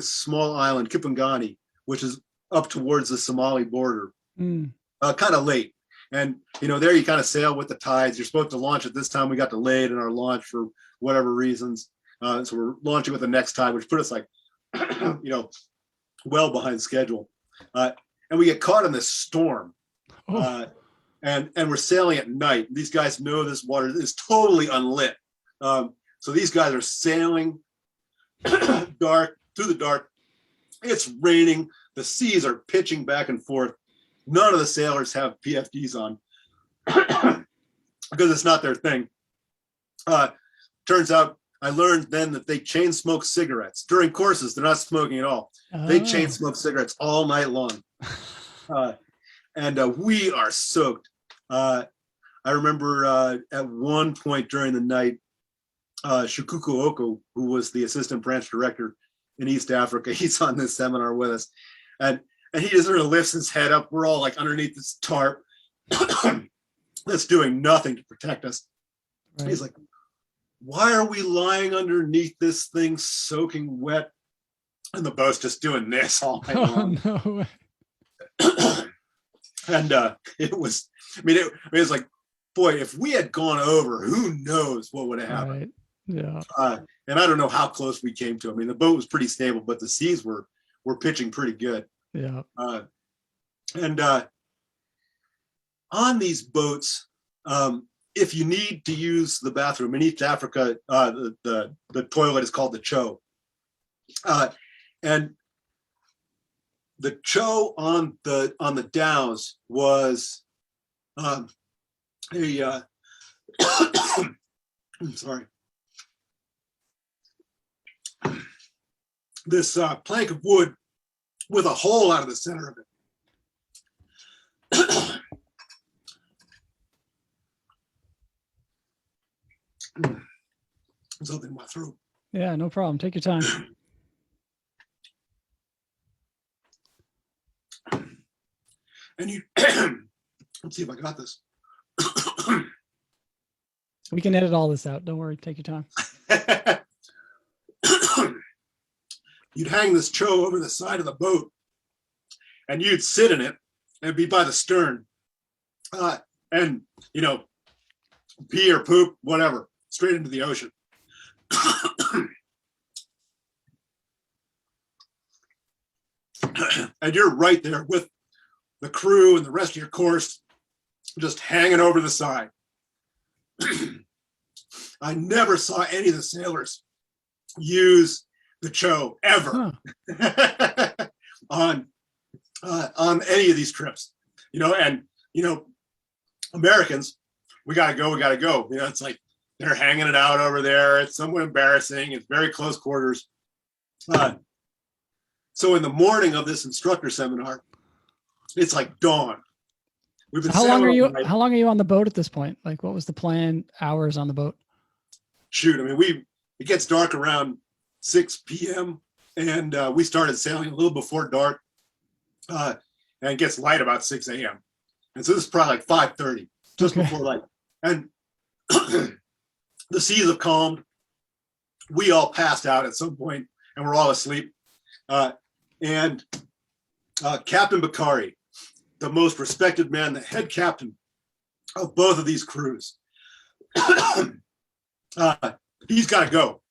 small island, Kipangani, which is up towards the Somali border, kind of late. And there you kind of sail with the tides. You're supposed to launch at this time. We got delayed in our launch for whatever reasons, so we're launching with the next tide, which put us like well behind schedule. And we get caught in this storm, and we're sailing at night. These guys know this water is totally unlit, so these guys are sailing dark through the dark. It's raining. The seas are pitching back and forth. None of the sailors have PFDs on because it's not their thing. Turns out I learned then that they chain smoke cigarettes during courses. They're not smoking at all. They chain smoke cigarettes all night long. And we are soaked. I remember at one point during the night, Shukuku Oko, who was the assistant branch director in East Africa, he's on this seminar with us, and he just sort of lifts his head up. We're all like underneath this tarp that's doing nothing to protect us. Right. He's like, why are we lying underneath this thing soaking wet? And the boat's just doing this all night long. Oh, no. And it was, it was like, boy, if we had gone over, who knows what would have happened. Right. Yeah. And I don't know how close we came to. The boat was pretty stable, but the seas were pitching pretty good. Yeah. And on these boats, if you need to use the bathroom in East Africa, the toilet is called the cho. And the cho on the dhows was I'm sorry. This plank of wood with a hole out of the center of it. Something in my throat. Yeah, no problem. Take your time. And you, let's see if I got this. We can edit all this out. Don't worry. Take your time. You'd hang this cho over the side of the boat, and you'd sit in it and be by the stern, and pee or poop, whatever, straight into the ocean. And you're right there with the crew and the rest of your course, just hanging over the side. I never saw any of the sailors use the cho ever. on any of these trips, and Americans, we gotta go. It's like they're hanging it out over there. It's somewhat embarrassing. It's very close quarters. So in the morning of this instructor seminar, it's like dawn. We've been How long are you on the boat at this point? Like, what was the plan? Hours on the boat? Shoot, it gets dark around 6 p.m. and we started sailing a little before dark, and it gets light about 6 a.m. And so this is probably like 5:30, just before light. And the seas have calmed. We all passed out at some point, and we're all asleep. And Captain Bakari, the most respected man, the head captain of both of these crews, he's got to go.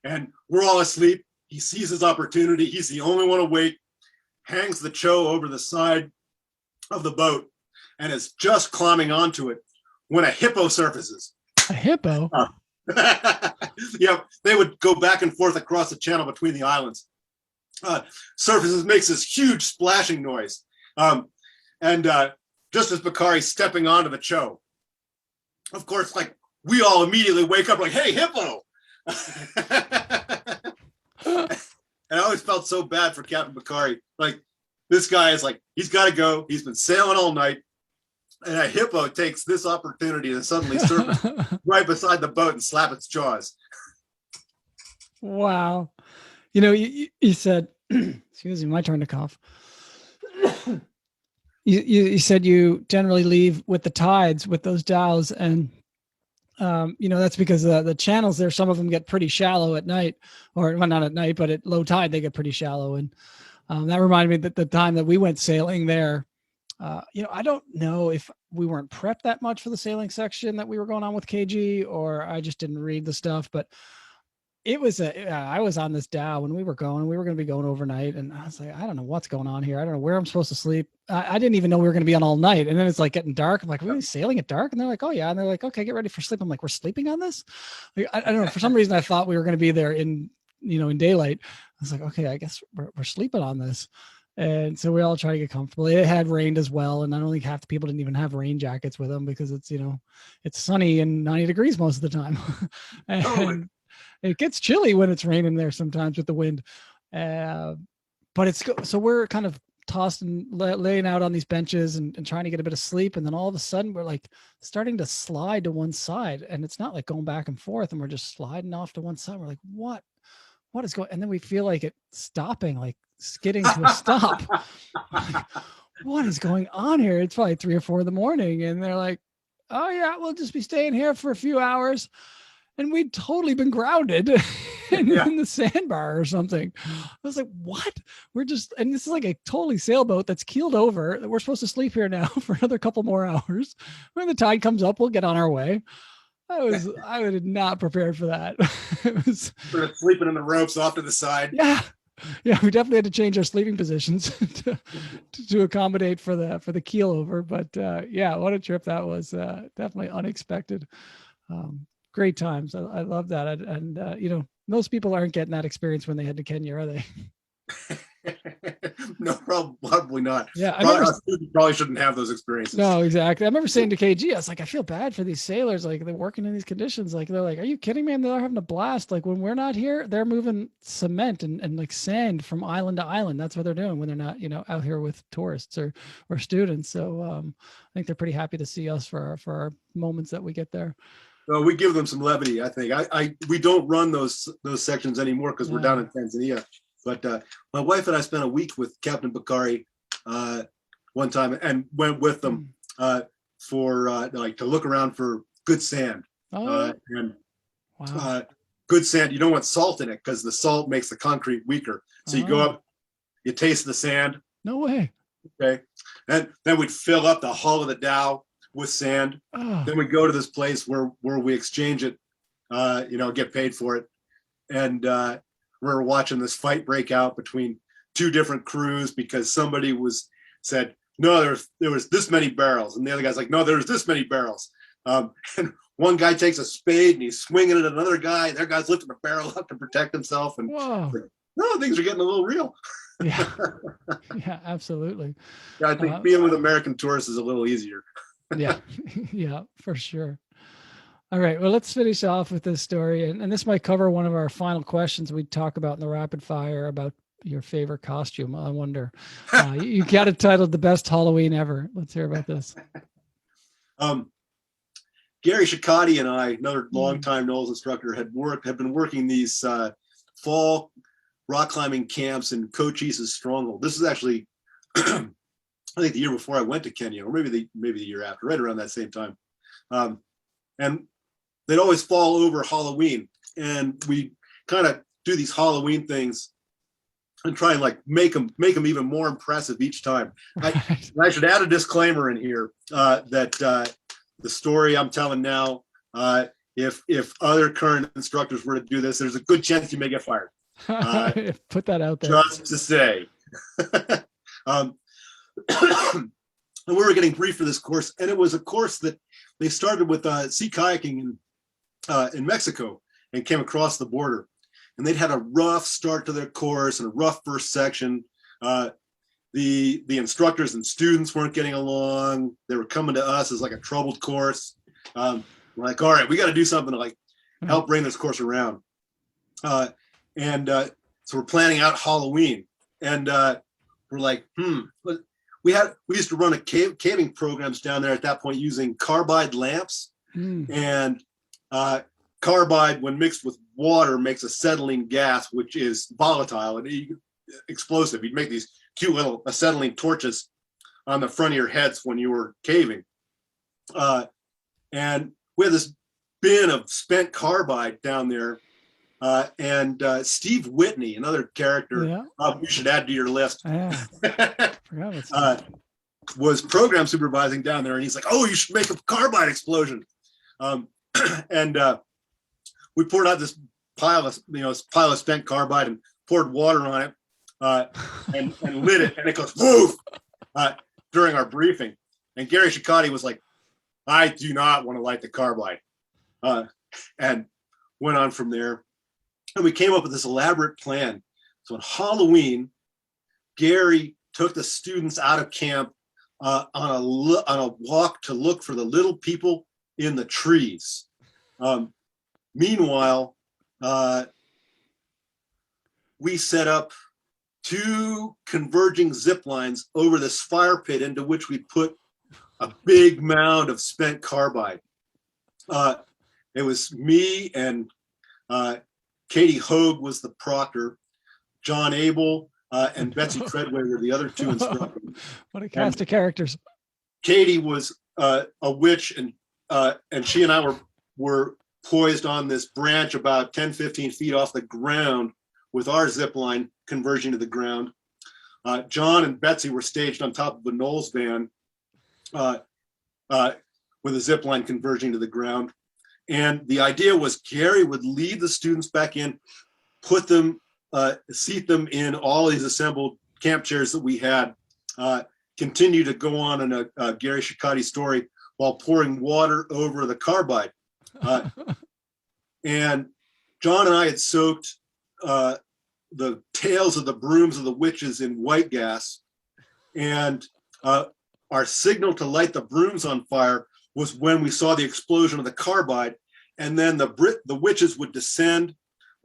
And we're all asleep. He sees his opportunity. He's the only one awake, hangs the cho over the side of the boat, and is just climbing onto it when a hippo surfaces. A hippo? Yeah, they would go back and forth across the channel between the islands. Surfaces, makes this huge splashing noise. And just as Bakari's stepping onto the cho, of course, like, we all immediately wake up like, hey, hippo! And I always felt so bad for Captain Bakari. Like, this guy is like, he's got to go. He's been sailing all night. And a hippo takes this opportunity to suddenly surface right beside the boat and slap its jaws. Wow. You said, excuse me, my turn to cough. You said you generally leave with the tides with those dhows, and that's because the channels there, some of them get pretty shallow at night, or well, not at night, but at low tide they get pretty shallow. And that reminded me that the time that we went sailing there, I don't know if we weren't prepped that much for the sailing section that we were going on with KG, or I just didn't read the stuff, but it was I was on this dhow when we were going to be going overnight, and I was like, I don't know what's going on here. I don't know where I'm supposed to sleep. I didn't even know we were going to be on all night. And then it's like getting dark. I'm like, are we sailing at dark? And they're like, oh yeah. And they're like, okay, get ready for sleep. I'm like, we're sleeping on this? Like, I don't know. For some reason I thought we were going to be there in daylight. I was like, okay, I guess we're sleeping on this. And so we all try to get comfortable. It had rained as well. And I don't think half the people didn't even have rain jackets with them because it's, it's sunny and 90 degrees most of the time. And it gets chilly when it's raining there sometimes with the wind. But so we're kind of tossed and laying out on these benches and trying to get a bit of sleep. And then all of a sudden we're like starting to slide to one side, and it's not like going back and forth, and we're just sliding off to one side. We're like, what is going, and then we feel like it stopping, like skidding to a stop. Like, what is going on here? It's probably 3 or 4 in the morning. And they're like, oh yeah, we'll just be staying here for a few hours. And we'd totally been grounded in the sandbar or something. I was like, what? We're just, and this is like a totally sailboat that's keeled over. We're supposed to sleep here now for another couple more hours. When the tide comes up, we'll get on our way. I was not prepared for that. It was sort of sleeping in the ropes off to the side. Yeah. Yeah, we definitely had to change our sleeping positions to accommodate for the keel over. But yeah, what a trip that was. Definitely unexpected. Great times. I love that. And most people aren't getting that experience when they head to Kenya, are they? No, probably not. Yeah, probably shouldn't have those experiences. No, exactly. I remember saying to KG, I was like, I feel bad for these sailors. Like, they're working in these conditions. Like, they're like, are you kidding me? And they're having a blast. Like, when we're not here, they're moving cement and like sand from island to island. That's what they're doing when they're not, out here with tourists or students. So I think they're pretty happy to see us for our moments that we get there. So we give them some levity, I think. We don't run those sections anymore because we're down in Tanzania. But my wife and I spent a week with Captain Bakari one time and went with them for like to look around for good sand. And wow. Good sand, you don't want salt in it because the salt makes the concrete weaker. So you go up, you taste the sand. No way. Okay. And then we'd fill up the hull of the dhow with sand. Then we go to this place where we exchange it, get paid for it. And we're watching this fight break out between 2 different crews because somebody said, no, there was this many barrels. And the other guy's like, no, there's this many barrels. And one guy takes a spade and he's swinging it at another guy. Their guy's lifting a barrel up to protect himself. And like, no, things are getting a little real. Yeah. Yeah, absolutely. Yeah, I think being with American tourists is a little easier. Yeah. Yeah, for sure. All right. Well, let's finish off with this story. And this might cover one of our final questions we talk about in the rapid fire about your favorite costume. I wonder. You got it titled The Best Halloween Ever. Let's hear about this. Gary Shikati and I, another longtime NOLS instructor, had been working these fall rock climbing camps in Cochise's stronghold. This is actually, I think, the year before I went to Kenya, or maybe the year after, right around that same time. And they'd always fall over Halloween, and we kind of do these Halloween things and try and like make them even more impressive each time. I should add a disclaimer in here that the story I'm telling now, if other current instructors were to do this, there's a good chance you may get fired. Put that out there. Just to say. And we were getting briefed for this course, and it was a course that they started with sea kayaking in Mexico and came across the border. And they'd had a rough start to their course and a rough first section. The instructors and students weren't getting along. They were coming to us as like a troubled course. We're like, all right, we got to do something to like help bring this course around. So we're planning out Halloween, and we're like, we used to run caving programs down there at that point using carbide lamps, and carbide, when mixed with water, makes acetylene gas, which is volatile and explosive. You'd make these cute little acetylene torches on the front of your heads when you were caving. And we had this bin of spent carbide down there. And Steve Whitney, another character you should add to your list, was program supervising down there. And he's like, oh, you should make a carbide explosion. And we poured out this pile of spent carbide and poured water on it and lit it. And it goes, woof, during our briefing. And Gary Shikati was like, I do not want to light the carbide. And went on from there. And we came up with this elaborate plan. So on Halloween, Gary took the students out of camp on a walk to look for the little people in the trees. Meanwhile, we set up 2 converging zip lines over this fire pit into which we put a big mound of spent carbide. It was me and Katie Hogue was the proctor, John Abel and Betsy Treadway were the other 2 instructors. What a cast of characters. Katie was a witch, and she and I were poised on this branch about 10, 15 feet off the ground with our zip line converging to the ground. John and Betsy were staged on top of a NOLS van with a zip line converging to the ground. And the idea was Gary would lead the students back in, put them, seat them in all these assembled camp chairs that we had, continue to go on in a Gary Shikati story while pouring water over the carbide. And John and I had soaked the tails of the brooms of the witches in white gas. And our signal to light the brooms on fire was when we saw the explosion of the carbide. And then the witches would descend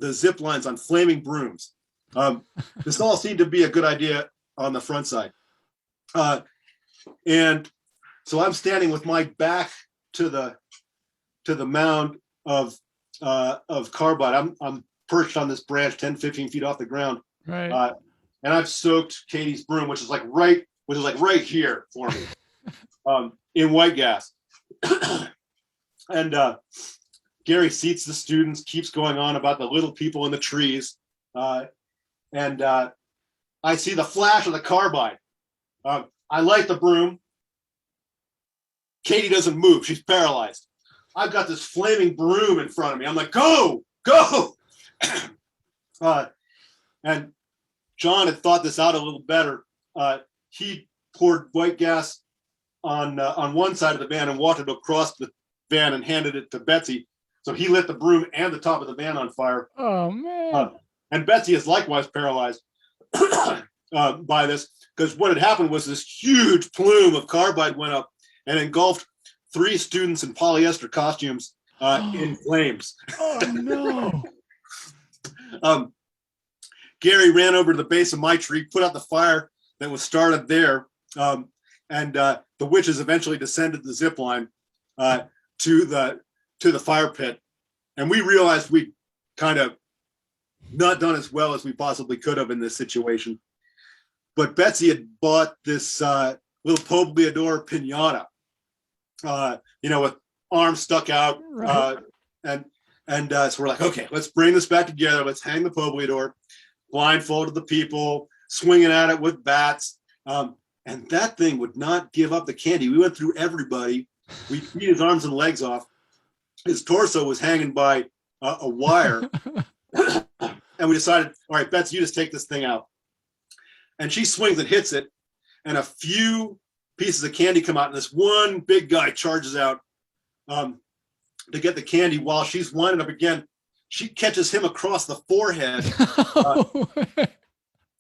the zip lines on flaming brooms. This all seemed to be a good idea on the front side. And so I'm standing with my back to the mound of carbide. I'm perched on this branch 10, 15 feet off the ground. Right. And I've soaked Katie's broom, which is like right here for me, in white gas. And Gary seats the students, keeps going on about the little people in the trees. And I see the flash of the carbide. I light the broom. Katie doesn't move. She's paralyzed. I've got this flaming broom in front of me. I'm like, go, go. And John had thought this out a little better. He poured white gas on one side of the van and walked it across the van and handed it to Betsy. So he lit the broom and the top of the van on fire. Oh, man. And Betsy is likewise paralyzed by this, because what had happened was this huge plume of carbide went up and engulfed 3 students in polyester costumes in flames. Oh, no. Gary ran over to the base of my tree, put out the fire that was started there, and the witches eventually descended the zip line to the fire pit. And we realized we kind of not done as well as we possibly could have in this situation. But Betsy had bought this little Pobleador pinata, with arms stuck out. Right. So we're like, okay, let's bring this back together. Let's hang the Pobleador, blindfolded the people, swinging at it with bats. And that thing would not give up the candy. We went through everybody. We beat his arms and legs off. His torso was hanging by a wire. And we decided, all right, Betsy, you just take this thing out. And she swings and hits it. And a few pieces of candy come out. And this one big guy charges out to get the candy while she's winding up again. She catches him across the forehead,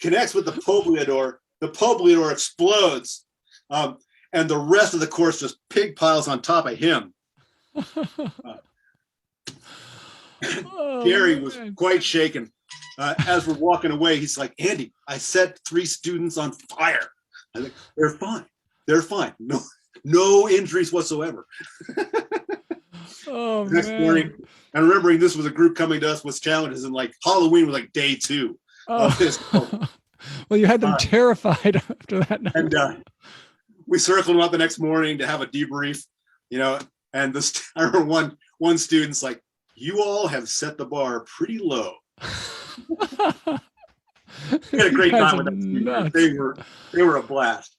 connects with the Pobleador. The Pobleador explodes. And the rest of the course just pig piles on top of him. Gary was quite shaken. As we're walking away, he's like, Andy, I set 3 students on fire. I think they're fine. They're fine. No injuries whatsoever. Next morning, and remembering this was a group coming to us with challenges, and like Halloween was like day 2 of this. Well, you had them terrified after that night. And we circled them up the next morning to have a debrief, and I remember one student's like, you all have set the bar pretty low. We had a great time with them. They were a blast.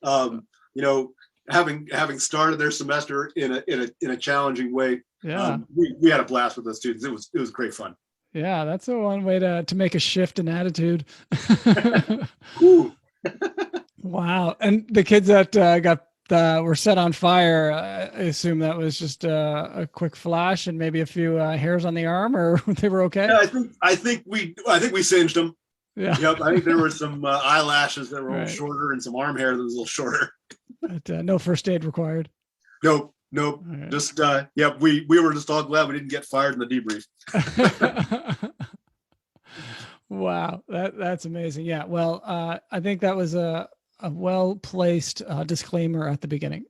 Having started their semester in a challenging way. Yeah. We had a blast with those students. It was great fun. Yeah, that's the one way to make a shift in attitude. Wow. And the kids that were set on fire, I assume that was just a quick flash and maybe a few hairs on the arm, or they were okay? Yeah, I think we singed them. Yeah. Yep. I think there were some eyelashes that were a little shorter and some arm hair that was a little shorter. But no first aid required. Nope. Right. Just we were just all glad we didn't get fired in the debrief. Wow, that's amazing. Yeah. Well, I think that was a well-placed disclaimer at the beginning.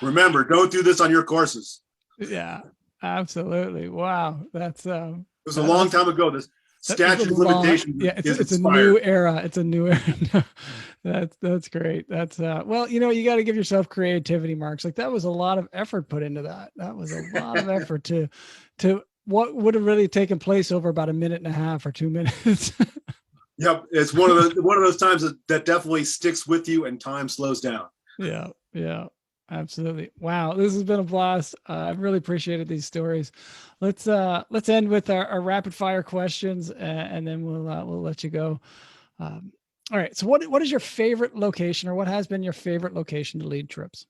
Remember, don't do this on your courses. Yeah, absolutely. Wow. It was a long time ago. This that's a statute of long, limitations yeah, is it's a new expired. era. It's a new era. No, that's great. That's well, you got to give yourself creativity marks. Like that was a lot of effort put into that. That was a lot of effort to what would have really taken place over about a minute and a half or 2 minutes. Yep, it's one of those times that definitely sticks with you, and time slows down. Yeah, yeah, absolutely. Wow, this has been a blast. I've really appreciated these stories. Let's end with our rapid fire questions, and then we'll let you go. All right. So what is your favorite location, or what has been your favorite location to lead trips?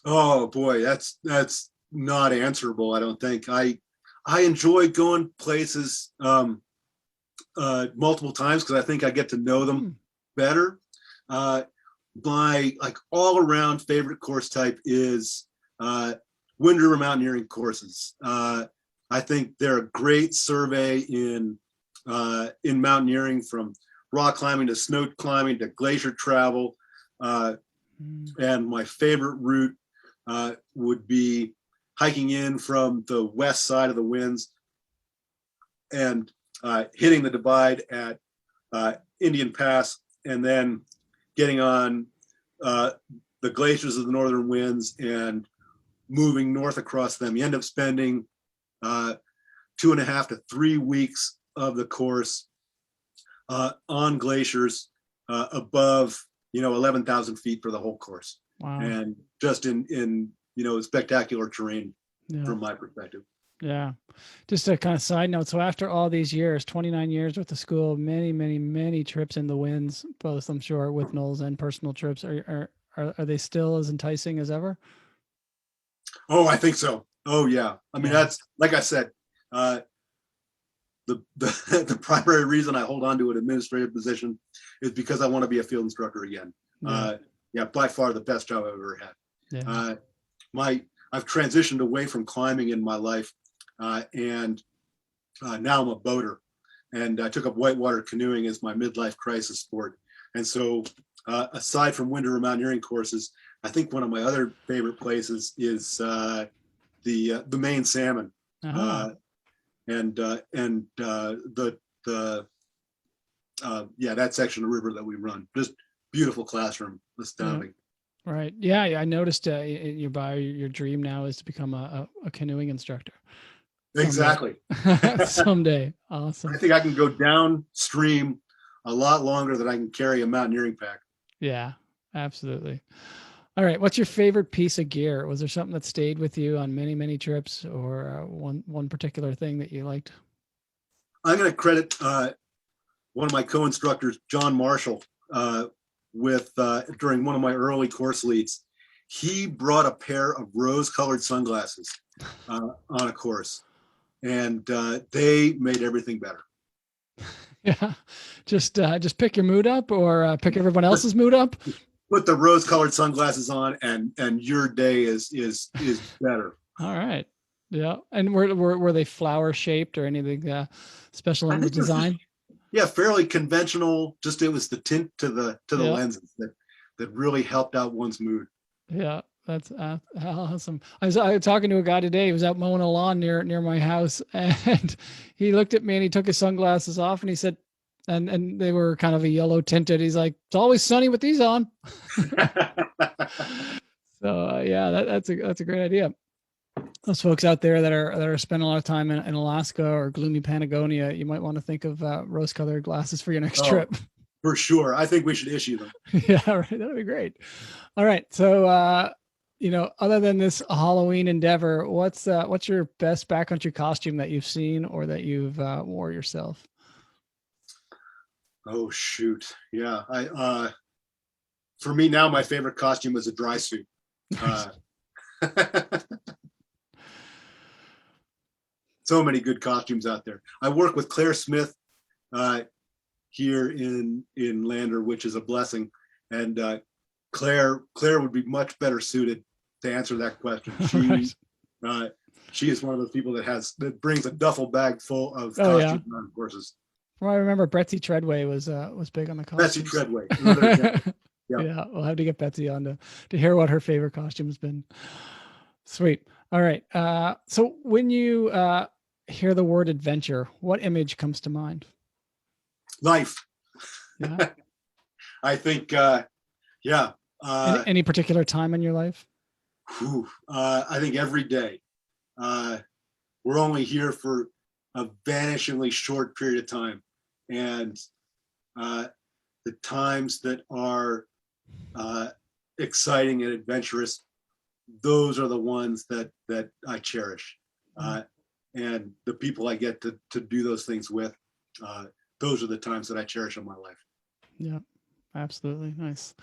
Oh boy, that's not answerable. I don't think. I enjoy going places multiple times because I think I get to know them better. My like all around favorite course type is wind river mountaineering courses. I think they're a great survey in mountaineering, from rock climbing to snow climbing to glacier travel. And my favorite route would be hiking in from the west side of the winds and hitting the divide at Indian Pass, and then getting on the glaciers of the northern winds and moving north across them. You end up spending 2.5 to 3 weeks of the course on glaciers above 11,000 feet for the whole course. Wow. And just in spectacular terrain from my perspective. Yeah. Just a kind of side note. So after all these years, 29 years with the school, many, many, many trips in the winds, both I'm sure with NOLS and personal trips, are they still as enticing as ever? Oh, I think so. Oh yeah. I mean, that's, like I said, the primary reason I hold on to an administrative position is because I want to be a field instructor again. By far the best job I've ever had. I've transitioned away from climbing in my life, and now I'm a boater, and I took up whitewater canoeing as my midlife crisis sport. And so aside from winter mountaineering courses, I think one of my other favorite places is the Maine salmon. That section of river that we run, just beautiful classroom, astounding. Right. Yeah. I noticed your dream now is to become a canoeing instructor. Exactly. Someday. Awesome. I think I can go downstream a lot longer than I can carry a mountaineering pack. Yeah, absolutely. All right. What's your favorite piece of gear? Was there something that stayed with you on many, many trips, or one particular thing that you liked? I'm going to credit one of my co-instructors, John Marshall, with during one of my early course leads. He brought a pair of rose-colored sunglasses on a course, and they made everything better. Yeah, just pick your mood up, or pick everyone else's mood up. Put the rose-colored sunglasses on, and your day is better. All right. Yeah. And were they flower shaped or anything special in the design? Yeah, fairly conventional. Just it was the tint to the lenses that really helped out one's mood. Yeah, that's awesome. I was talking to a guy today. He was out mowing a lawn near my house, and he looked at me and he took his sunglasses off and he said, and they were kind of a yellow tinted. He's like, "It's always sunny with these on." So that's a great idea. Those folks out there that are spending a lot of time in Alaska or gloomy Patagonia, you might want to think of rose-colored glasses for your next trip. For sure. I think we should issue them. Yeah, right. That'd be great. All right. So, other than this Halloween endeavor, what's your best backcountry costume that you've seen or that you've wore yourself? Oh, shoot. Yeah. For me now, my favorite costume is a dry suit. So many good costumes out there. I work with Claire Smith here in Lander, which is a blessing. And Claire would be much better suited to answer that question. She She is one of those people that brings a duffel bag full of Oh, yeah. costumes on horses. Well, I remember Betsy Treadway was big on the Betsy costumes. Treadway. Another example. Yeah. Yeah, we'll have to get Betsy on to hear what her favorite costume has been. Sweet. All right. So when you hear the word adventure, what image comes to mind? Life. Yeah. I think, yeah. Any particular time in your life? I think every day. We're only here for a vanishingly short period of time. And the times that are exciting and adventurous, those are the ones that I cherish. And the people I get to do those things with, those are the times that I cherish in my life. Yeah, absolutely. Nice.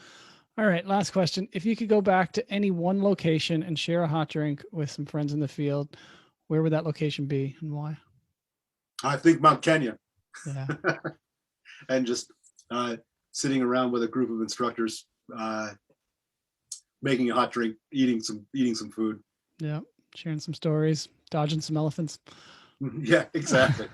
All right, last question. If you could go back to any one location and share a hot drink with some friends in the field, where would that location be and why? I think Mount Kenya. Yeah. And just sitting around with a group of instructors, making a hot drink, eating some food. Yeah, sharing some stories, dodging some elephants. Yeah, exactly.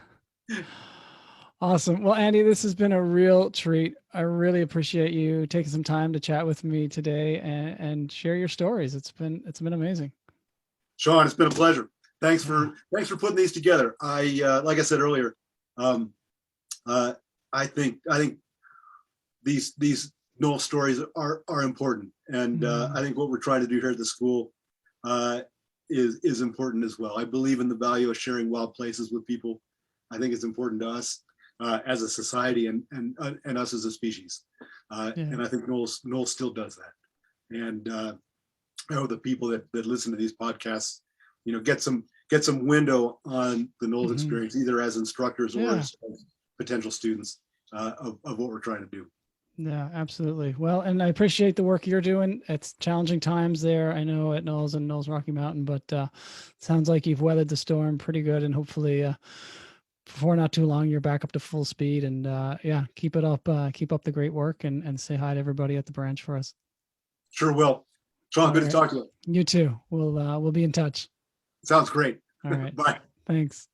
Awesome. Well, Andy, this has been a real treat. I really appreciate you taking some time to chat with me today and share your stories. It's been amazing. Sean, it's been a pleasure. Thanks for putting these together. Like I said earlier, I think these NOLS stories are important, and I think what we're trying to do here at the school is important as well. I believe in the value of sharing wild places with people. I think it's important to us as a society and us as a species. And I think NOLS still does that. And I hope the people that listen to these podcasts, get some window on the NOLS experience, either as instructors or as potential students of what we're trying to do. Yeah, absolutely. Well, and I appreciate the work you're doing. It's challenging times there, I know, at NOLS and NOLS Rocky Mountain, but sounds like you've weathered the storm pretty good, and hopefully before not too long, you're back up to full speed. And yeah, keep it up. Keep up the great work, and say hi to everybody at the branch for us. Sure will. Sean, good to talk to you. You too. We'll be in touch. Sounds great. All right. Bye. Thanks.